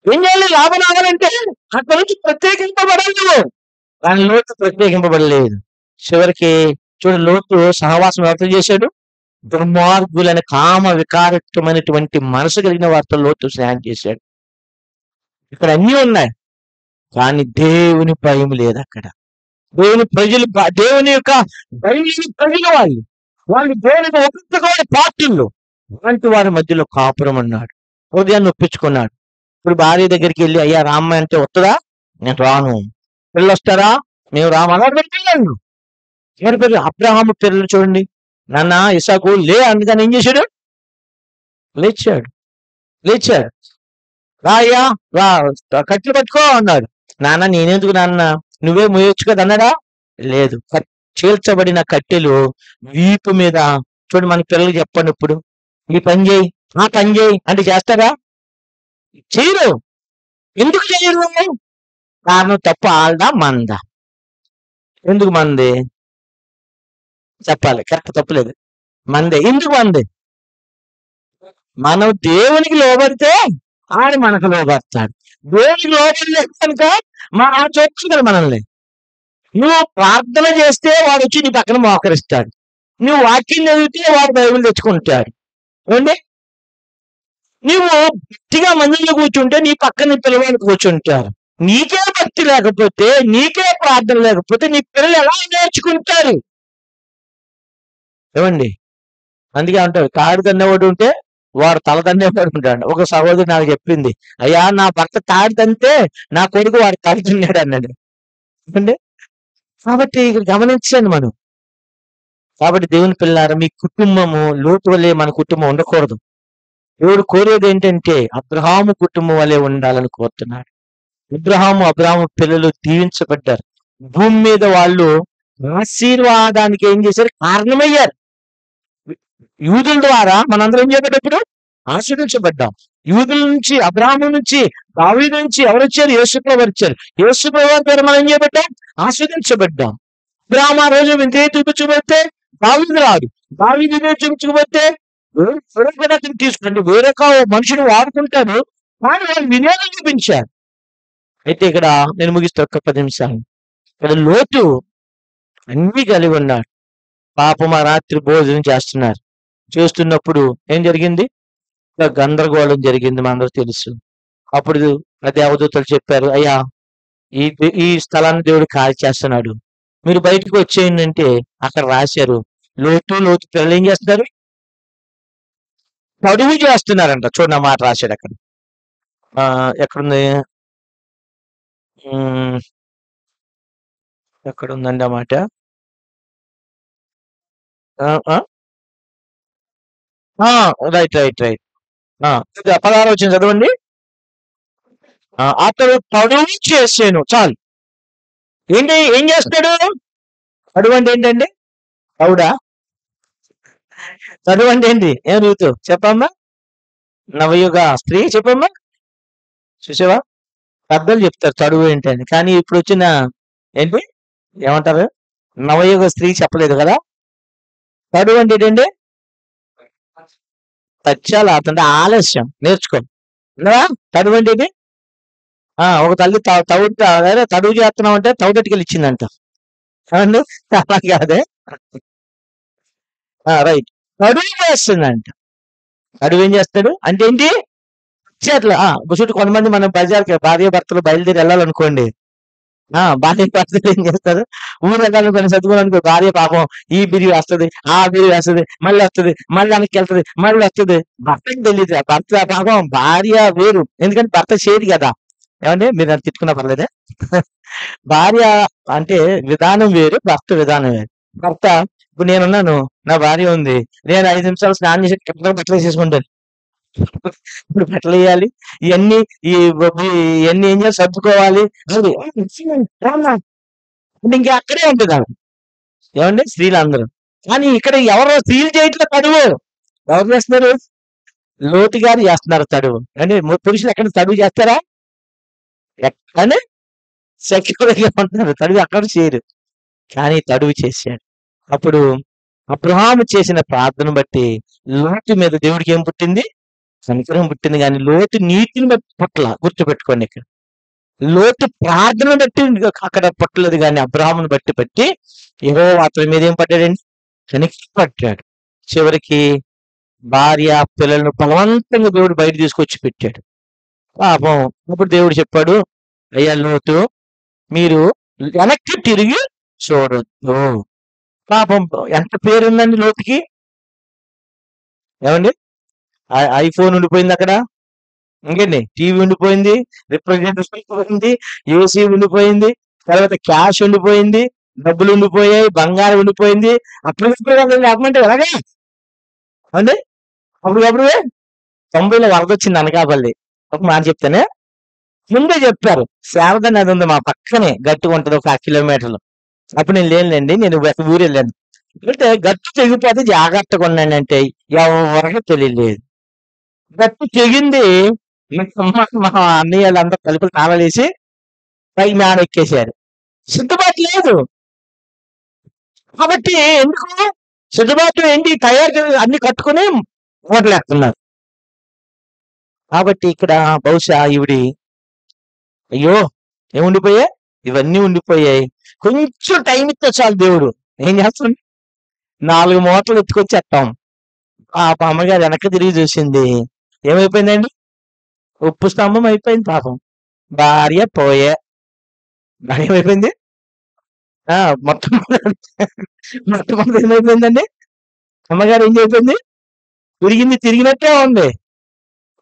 ఏం చేయాలి? లాభం రావాలంటే అక్కడ నుంచి ప్రత్యేకింపబడాలి నువ్వు. కానీ లోతు ప్రత్యేకింపబడలేదు. చివరికి చూడు, లోతు సహవాసం ఎవరితో చేశాడు? దుర్మార్గులైన కామ వికారమైనటువంటి మనసు కలిగిన వారితో లోతు స్నేహం చేశాడు. ఇక్కడ అన్నీ ఉన్నాయి, కానీ దేవుని భయం లేదు అక్కడ. దేవుని యొక్క భయం ప్రజలు వాళ్ళు దేవునికి ఒకరి పార్టీలు అలాంటి వారి మధ్యలో కాపురం అన్నాడు. హృదయాన్ని ఒప్పించుకున్నాడు. ఇప్పుడు భార్య దగ్గరికి వెళ్ళి అయ్యా రామ్మ అంటే వస్తుందా? నేను రాను. పిల్లలు వస్తారా? మేము రాము. అలా పెట్టాను. ఎవరి పేరు? అబ్రహాము పిల్లలు చూడండి. నాన్న ఇసాకు లే అందుకని ఏం చేశాడు? లేచాడు. రాయ్యా రా, కట్టెలు పట్టుకో అన్నాడు. నాన్న నేనెందుకు నాన్న, నువ్వే మోయొచ్చు కదా అన్నాడా? లేదు. చీల్చబడిన కట్టెలు వీపు మీద. చూడు, మన పిల్లలకి చెప్పండి, ఇప్పుడు ఈ పని చేయి ఆ పని చేయి అంటే చేస్తారా? చేయరు. ఎందుకు చేయరు? కారణం తప్పు ఆల్దా మందా? ఎందుకు మంది? చెప్పాలి, కరెక్ట్, తప్పులేదు. మందే. ఎందుకు మంది? మనం దేవునికి లోబడితే ఆయన మనకు లోబడతాడు. దేవునికి లోబడలేదు కనుక చూస్తుంది మనల్ని. నువ్వు ప్రార్థన చేస్తే వాడు వచ్చి నీ పక్కన మోకరిస్తాడు. నువ్వు వాక్యం చదివితే వాడు బైబిల్ తెచ్చుకుంటాడు. ఏమండి? నువ్వు భక్తిగా మందిలో కూర్చుంటే నీ పక్కన పిల్లవాళ్ళు కూర్చుంటారు. నీకే భక్తి లేకపోతే, నీకే ప్రార్థన లేకపోతే నీ పిల్లలు ఎలా నేర్చుకుంటారు? ఏమండి? అందుకే అంటారు, తాడు తన్నేవాడు ఉంటే వాడు తల తన్నేవాడు ఉంటాడు. ఒక సహోదరి నాకు చెప్పింది, అయ్యా నా భర్త తాడు తంతే నా కొడుకు వాడు తల తిన్నాడు అన్నాడు. అంటే కాబట్టి ఇక్కడ గమనించండి మనం. కాబట్టి దేవుని పిల్లారా, మీ కుటుంబము లోతు వలె మన కుటుంబం ఉండకూడదు. దేవుడు కోరేది ఏంటంటే అబ్రహాము కుటుంబం వలె ఉండాలని కోరుతున్నాడు. అబ్రహాము పిల్లలు దీవించబడ్డారు. భూమి మీద వాళ్ళు ఆశీర్వాదానికి ఏం చేశారు? కారణమయ్యారు. యూదుల ద్వారా మనందరం ఏం చేయబడ్డప్పుడు ఆశీర్వించబడ్డాం. యూదుల నుంచి, అబ్రహాము నుంచి, దావీదు నుంచి ఎవరు వచ్చారు? యేసుప్రభు వచ్చారు. యేసుప్రభు ద్వారా మనం ఏం చేయబడ్డాం? ఆశీర్వించబడ్డాం. అబ్రహాము ఆ రోజు ఇంతే చూపించబడితే దావీదు రాడు. దావీదు చూపించకపోతే తీసుకోండి, వేరే మనుషులు వాడుకుంటారు. కానీ వాళ్ళు వినియోగం చూపించారు. అయితే ఇక్కడ నేను ముగిస్తే ఒక్క 10 నిమిషాలు. ఇక్కడ లోతు అన్ని కలిగి ఉన్నాడు. పాపం ఆ రాత్రి భోజనం చేస్తున్నప్పుడు ఏం జరిగింది? గందరగోళం జరిగింది, మనందరూ తెలుసు. అప్పుడు దేవదూతలు చెప్పారు, అయ్యా ఈ స్థలాన్ని దేవుడు ఖాళీ చేస్తున్నాడు, మీరు బయటకు వచ్చేయండి అంటే అక్కడ రాశారు, లోతు పిల్లలు ఏం చేస్తున్నారు? తడువు చేస్తున్నారంట. చూడండి, మాట రాశాడు అక్కడ. ఎక్కడుంది? ఎక్కడుందండి ఆ మాట? రైట్. 16 వచ్చింది, చదవండి. అతడు తడువు చేసాను. చాలు. ఏం చేస్తాడు? తడువు అంటే ఏంటండి? తవుడా? తడువు అంటే ఏంటి? ఏం ఋతు చెప్పమ్మా? నవయుగ స్త్రీ చెప్పమ్మా, చూసావా? పెద్దలు చెప్తారు చదువు ఏంటని, కానీ ఇప్పుడు వచ్చిన ఏంటి ఏమంటారు, నవయుగ స్త్రీ చెప్పలేదు కదా. చదువు అంటే ఏంటండి? పచ్చాలు అంటే ఆలస్యం నేర్చుకో. విన్నావా? చదువు అంటే ఏంటి? ఒక తల్లి తడువు చేస్తున్నాం అంటే తౌడెట్టుకెళ్ళి ఇచ్చిందంట. ఏమండి? అలా కాదే. రైట్. తడువు చేస్తుందంట. తడువు ఏం చేస్తాడు అంటే ఏంటి? అట్లా చుట్టూ కొంతమంది మన బజార్కి భార్య భర్తలు బయలుదేరి వెళ్ళాలనుకోండి. భార్య భర్తలు ఏం చేస్తారు, ఊరు వెళ్ళాలనుకుని చదువుకోవాలనుకో, భార్య పాపం ఈ బిరి వస్తుంది, ఆ బిరి వస్తుంది, మళ్ళీ వస్తుంది, మళ్ళీ వెనక్కి వెళ్తుంది, మళ్ళీ వస్తుంది. భర్తకి తెలియదు. భర్త పాపం, భార్య వేరు, ఎందుకంటే భర్త చేయదు కదా. ఏమంటే మీరు నన్ను తిట్టుకున్నా పర్లేదే. భార్య అంటే విధానం వేరు, భర్త విధానం వేరు. భర్త ఇప్పుడు నేనున్నాను, నా భార్య ఉంది, నేను 5 నిమిషాలు స్నానం చేసి బట్టలు వేసేసుకుంటాను. ఇప్పుడు బట్టలు వేయాలి, ఇవన్నీ ఇవన్నీ ఏం చేయాలి, సర్దుకోవాలి. అది రామ్మా అంటే ఇంకా అక్కడే ఉంటుంది ఆవిడ. ఏమండి స్త్రీలందరూ. కానీ ఇక్కడ ఎవరో స్త్రీలు చేయట్లేదు తడువు. ఎవరు చేస్తున్నారు? లోతు గారు చేస్తున్నారు తడువు. అంటే పురుషులు ఎక్కడ తడువు చేస్తారా? ఎక్కడనే సెక్యూర్గా ఉంటున్నారు, తడువు అక్కడ చేయరు. కానీ తడువు చేశాడు. అప్పుడు అబ్రహాము చేసిన ప్రార్థన బట్టి లోతు మీద దేవుడికి ఏం పుట్టింది? కనికరం పుట్టింది. కానీ లోతు నీతిని బట్టి పట్ల గుర్తుపెట్టుకోండి. ఇక్కడ లోతు ప్రార్థన బట్టి అక్కడ పట్టలేదు, కానీ అబ్రహామును బట్టి యెహోవా అతని మీద ఏం పడ్డాడండి? కనికరం పట్టాడు. చివరికి భార్య పిల్లలను బలవంతంగా దేవుడు బయట తీసుకొచ్చి పెట్టాడు. పాపం అప్పుడు దేవుడు చెప్పాడు, అయ్యా లోతు, మీరు వెనక్కి తిరిగి చూడొద్దు. పాపం ఎంత పేరుందండి లోతుకి. ఏమండి? ఐఫోన్ ఉండిపోయింది అక్కడ, ఇంకేంటి టీవీ ఉండిపోయింది, రిఫ్రిజిరేటర్ ఉండిపోయింది, ఏసీ ఉండిపోయింది, తర్వాత క్యాష్ ఉండిపోయింది, డబ్బులు ఉండిపోయాయి, బంగారం ఉండిపోయింది. అప్పుడు ఎలాగా అండి? అప్పుడు 90లో వరద వచ్చింది అనకాపల్లి. ఒక మాట చెప్తానే, ముందే చెప్పారు శారద నది ఉంది మా పక్కనే, గట్టిగా ఉంటుంది, ఒక 1 కిలోమీటర్లు. అప్పుడు నేను లేనులేండి, నేను ఊరు వెళ్ళాను. అంటే గట్టు తెగిపోతే జాగ్రత్తగా ఉన్నానంటే ఎవరికి తెలియలేదు. గట్టు తెగింది, మా అన్నయ్య వాళ్ళందరూ తలుపులు తాళాలేసి పై మేడ ఎక్కేశారు. సిద్ధపాటు లేదు. కాబట్టి ఎందుకు సిద్ధపాటు ఏంటి, తయారు అన్ని కట్టుకుని ఓట్లేస్తున్నారు. కాబట్టి ఇక్కడ బహుశా ఈవిడి, అయ్యో ఏముండిపోయాయి, ఇవన్నీ ఉండిపోయాయి, కొంచెం టైం ఇస్తే చాలు దేవుడు ఏం చేస్తుంది, 4 మూటలు ఎత్తుకొచ్చేస్తాం. ఆ అమ్మగారు వెనక్కి తిరిగి చూసింది, ఏమైపోయిందండి? ఉప్పు స్తంభం అయిపోయింది. పాపం భార్య పోయే. భార్య ఏమైపోయింది? మొట్టమొదటి ఏమైపోయిందండి? అమ్మగారు ఏం అయిపోయింది? తిరిగినట్టే ఉంది.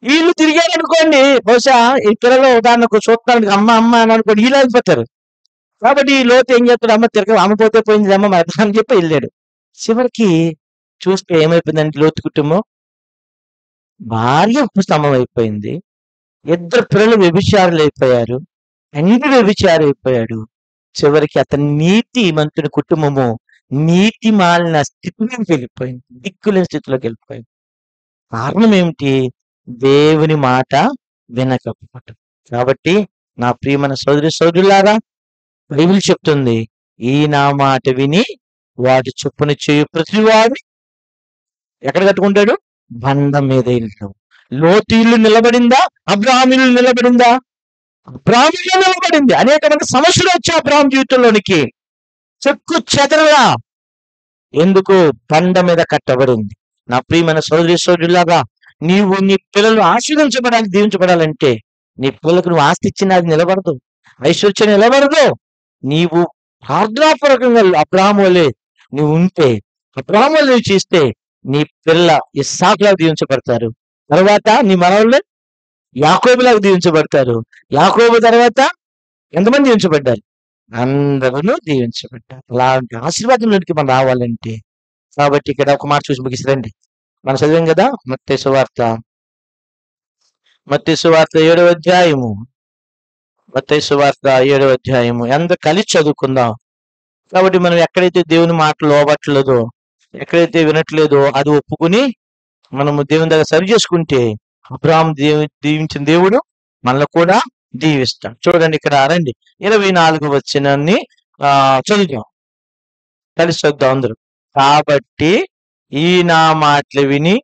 వీళ్ళు తిరిగారు అనుకోండి, బహుశా ఈ పిల్లలు ఉదాహరణకు చూస్తానికి అమ్మ అమ్మ అని అనుకోండి, వీళ్ళు అయిపోతారు. కాబట్టి ఈ లోతు ఏం చేస్తాడు, అమ్మ పోతే పోయింది అమ్మ మరి అని చెప్పి వెళ్ళాడు. చివరికి చూస్తే ఏమైపోయిందంటే లోతు కుటుంబం, భార్య ఉప్పు స్తంభం అయిపోయింది, 2 పిల్లలు వ్యభిచారులు అయిపోయారు, తండ్రి వ్యభిచారి అయిపోయాడు. చివరికి అతని నీతి మంతుని కుటుంబము నీతి మాలిన స్థితిలోకి వెళ్ళిపోయింది, దిక్కులేని స్థితిలోకి వెళ్ళిపోయింది. కారణం ఏమిటి? దేవుని మాట వినకపోవటం. కాబట్టి నా ప్రియమైన సోదరులారా, బైబిల్ చెప్తుంది, ఈ నా మాట విని వాటి చొప్పున చేయు ప్రతివాడు ఎక్కడ కట్టుకుంటాడు? బండ మీద ఇల్లు. లోతు ఇల్లు నిలబడిందా? అబ్రహాము ఇల్లు నిలబడిందా? అబ్రహాము ఇల్లు నిలబడింది. అనేకమైన సమస్యలు వచ్చాయి అబ్రహాం జీవితంలోనికి, చెక్కు చెదరలా. ఎందుకు? బండ మీద కట్టబడింది. నా ప్రియమైన సోదరులాగా, నీవు నీ పిల్లలు ఆశీర్వదించబడాలి, దీవించబడాలంటే నీ పిల్లలకు నువ్వు ఆస్తి ఇచ్చినా అది నిలబడదు, ఐశ్వర్యం నిలబడదు. నీవు ప్రార్థనాపూర్వకంగా అబ్రహాము వలె నువ్వు ఉంటే, అబ్రహాము వలె నువ్వు చేస్తే, నీ పిల్ల ఇస్సాకులాగా దీవించబడతారు. తర్వాత నీ మనవళ్ళు యాకోబులాగా దీవించబడతారు. యాకోబు తర్వాత ఎంతమంది దీవించబడ్డారు? అందరూ దీవించబడ్డారు. అలాంటి ఆశీర్వాదంలోకి మనం రావాలంటే, కాబట్టి ఇక్కడ ఒక మాట చూసి ముగిసిరండి. మనం చదివాం కదా, మత్తయి సువార్త 7వ అధ్యాయము. మత్తయి సువార్త 7వ అధ్యాయము అందరూ కలిసి చదువుకుందాం. కాబట్టి మనం ఎక్కడైతే దేవుని మాట లోబట్టలేదో, ఎక్కడైతే వినట్లేదో అది ఒప్పుకుని మనము దేవుని దగ్గర సరి చేసుకుంటే అబ్రహాం దీవించిన దేవుడు మనల్ని కూడా దీవిస్తాడు. చూడండి ఇక్కడ రండి 24 వచనాన్ని చదువుదాం, కలిసి చదువుదాం అందరూ. కాబట్టి ఈ నా మాటలు విని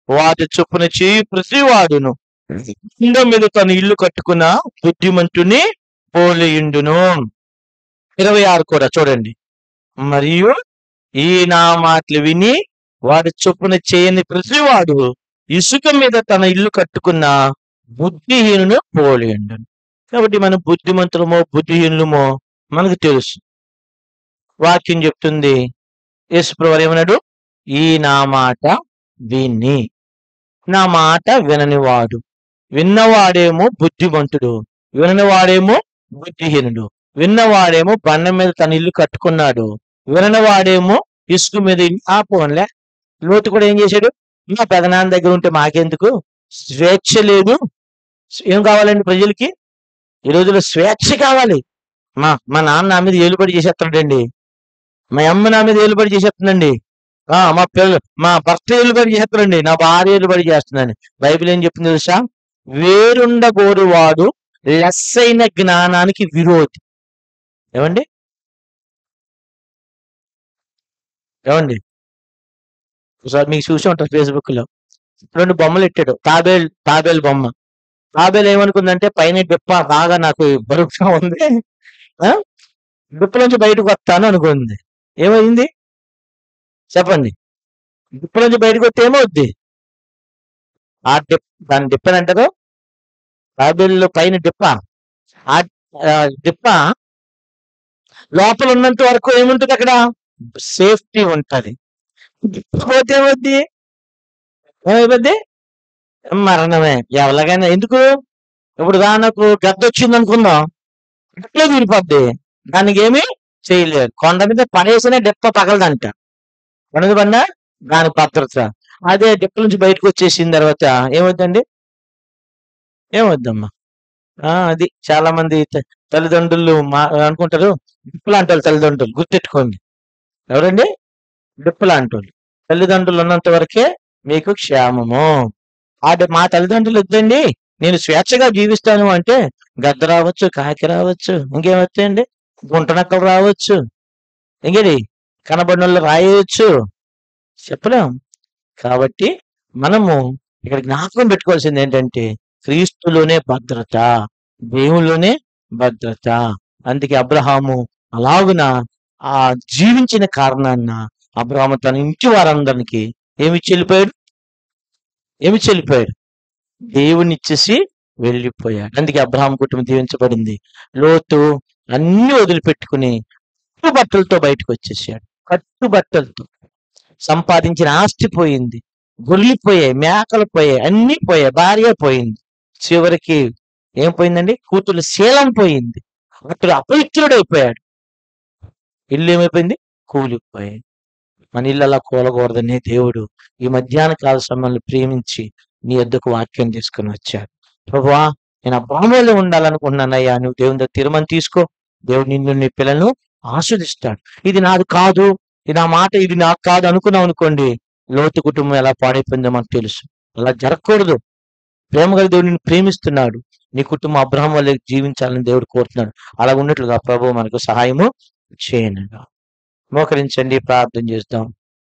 వాటి చొప్పున చేయి ప్రతివాడును కింద మీద తన ఇల్లు కట్టుకున్న బుద్ధిమంతుని పోలియుండును. 26 కూడా చూడండి. మరియు ఈ నా మాటలు విని వాడి చొప్పున చేయని ప్రతివాడు ఇసుక మీద తన ఇల్లు కట్టుకున్న బుద్ధిహీనుని పోలియుండును. కాబట్టి మనం బుద్ధిమంతులమో బుద్ధిహీనులమో మనకు తెలుసు. వాక్యం చెప్తుంది, యేసుప్రభువు ఏమన్నాడు? ఈ నా మాట విని. నా మాట విననివాడు. విన్నవాడేమో బుద్ధిమంతుడు, విననివాడేమో బుద్ధిహీనుడు. విన్నవాడేమో బండ మీద తన ఇల్లు కట్టుకున్నాడు, విననివాడేమో ఇసుక మీద పోన్లే. లోతు కూడా ఏం చేశాడు? మా పెదనాన్న దగ్గర ఉంటే మాకెందుకు, స్వేచ్ఛ లేదు. ఏం కావాలండి ప్రజలకి ఈ రోజుల్లో? స్వేచ్ఛ కావాలి. మా నాన్న నా మీద ఏలుబడి చేసేస్తున్నాడండి, మా అమ్మ నా మీద ఏలుబడి చేసేస్తుందండి, మా భర్త ఏలుబడి చేస్తున్నాడండి, నా భార్య ఏలుబడి చేస్తుందండి. బైబిల్ ఏం చెప్తుంది తెలుసా? వేరుండగోరువాడు లెస్సైన జ్ఞానానికి విరోధి. ఏమండి ఏమండి ఒకసారి మీకు చూసి ఉంటారు ఫేస్బుక్ లో 2 బొమ్మలు ఎట్టాడు. తాబేలు బొమ్మ. తాబేలు ఏమనుకుందంటే పైన డిప్ప బాగా నాకు బరువుగా ఉంది, డిప్ప నుంచి బయటకు వస్తాను అనుకుంది. ఏమైంది చెప్పండి? డిప్ప నుంచి బయటకు వస్తే ఏమవుద్ది? దాని డిప్పని అంటారు తాబేలు పైన డిప్ప. ఆ డిప్ప లోపల ఉన్నంత వరకు ఏముంటది? అక్కడ సేఫ్టీ ఉంటది. పోతే ఏమవుద్ది? ఏమైపోద్ది? మరణమే. ఎవరికైనా ఎందుకు? ఇప్పుడు నాకు గద్ద వచ్చింది అనుకుందాం, అట్లే విడిపోద్ది, దానికి ఏమి చేయలేరు. కొండ మీద పడేసిన డిప్ప పగలదంట. కొండ మీద పడినా దాని భద్రత. అదే డిప్ప నుంచి బయటకు వచ్చేసిన తర్వాత ఏమవుద్దండి? ఏమవుద్దమ్మా? అది చాలా మంది తల్లిదండ్రులు అనుకుంటారు డిప్పలాంటి తల్లిదండ్రులు. గుర్తెట్టుకోండి, ఎవరండి? డిప్పలాంటి తల్లిదండ్రులు ఉన్నంత వరకే మీకు క్షేమము. మా తల్లిదండ్రులు వద్దండి, నేను స్వేచ్ఛగా జీవిస్తాను అంటే గద్ద రావచ్చు, కాకి రావచ్చు, ఇంకేమొస్తాయండి, గుంటనక్కలు రావచ్చు, ఇంకేది కనబడినోళ్ళు రాయవచ్చు, చెప్పలేం. కాబట్టి మనము ఇక్కడ జ్ఞాపకం పెట్టుకోవాల్సింది ఏంటంటే క్రీస్తులోనే భద్రత, దేవుల్లోనే భద్రత. అందుకే అబ్రహాము అలాగున ఆ జీవించిన కారణాన్న అబ్రహాము తన ఇంటి వారందరికి ఏమి చెల్లిపోయాడు? దేవుని ఇచ్చేసి వెళ్ళిపోయాడు. అందుకే అబ్రహాం కుటుంబం దీవించబడింది. లోతు అన్ని వదిలిపెట్టుకుని కట్టుబట్టలతో బయటకు వచ్చేసాడు. కట్టుబట్టలతో సంపాదించిన ఆస్తి పోయింది, గొర్రెలు పోయాయి, మేకలు పోయాయి, అన్ని పోయాయి, భార్య పోయింది, చివరికి ఏం పోయిందండి? కూతురు శీలం పోయింది, అతడు అపవిత్రుడైపోయాడు, ఇల్లు ఏమైపోయింది? కూలిపోయాయి. మన ఇల్లు అలా కూలకూడదనే దేవుడు ఈ మధ్యాహ్న కాల సమయంలో ప్రేమించి నీ యొద్దకు వాక్యం తీసుకుని వచ్చాడు. ప్రభువా, నేను అబ్రహాములో ఉండాలనుకున్నానయ్యా, నువ్వు దేవుని దగ్గర తీర్మానం తీసుకో. దేవుడు నిన్ను నీ పిల్లలను ఆస్వాదిస్తాడు. ఇది నాది కాదు, ఇది నా మాట, ఇది నాకు కాదు అనుకున్నావు అనుకోండి, లోతు కుటుంబం ఎలా పాడైపోయిందో మనకు తెలుసు. అలా జరగకూడదు. ప్రేమ గల దేవుడు నిన్ను ప్రేమిస్తున్నాడు. నీ కుటుంబం అబ్రహాం వల్లే జీవించాలని దేవుడు కోరుతున్నాడు. అలా ఉన్నట్లుగా ప్రభువు మనకు సహాయము చేయనుగా. మోకరించండి, ప్రార్థన చేద్దాం.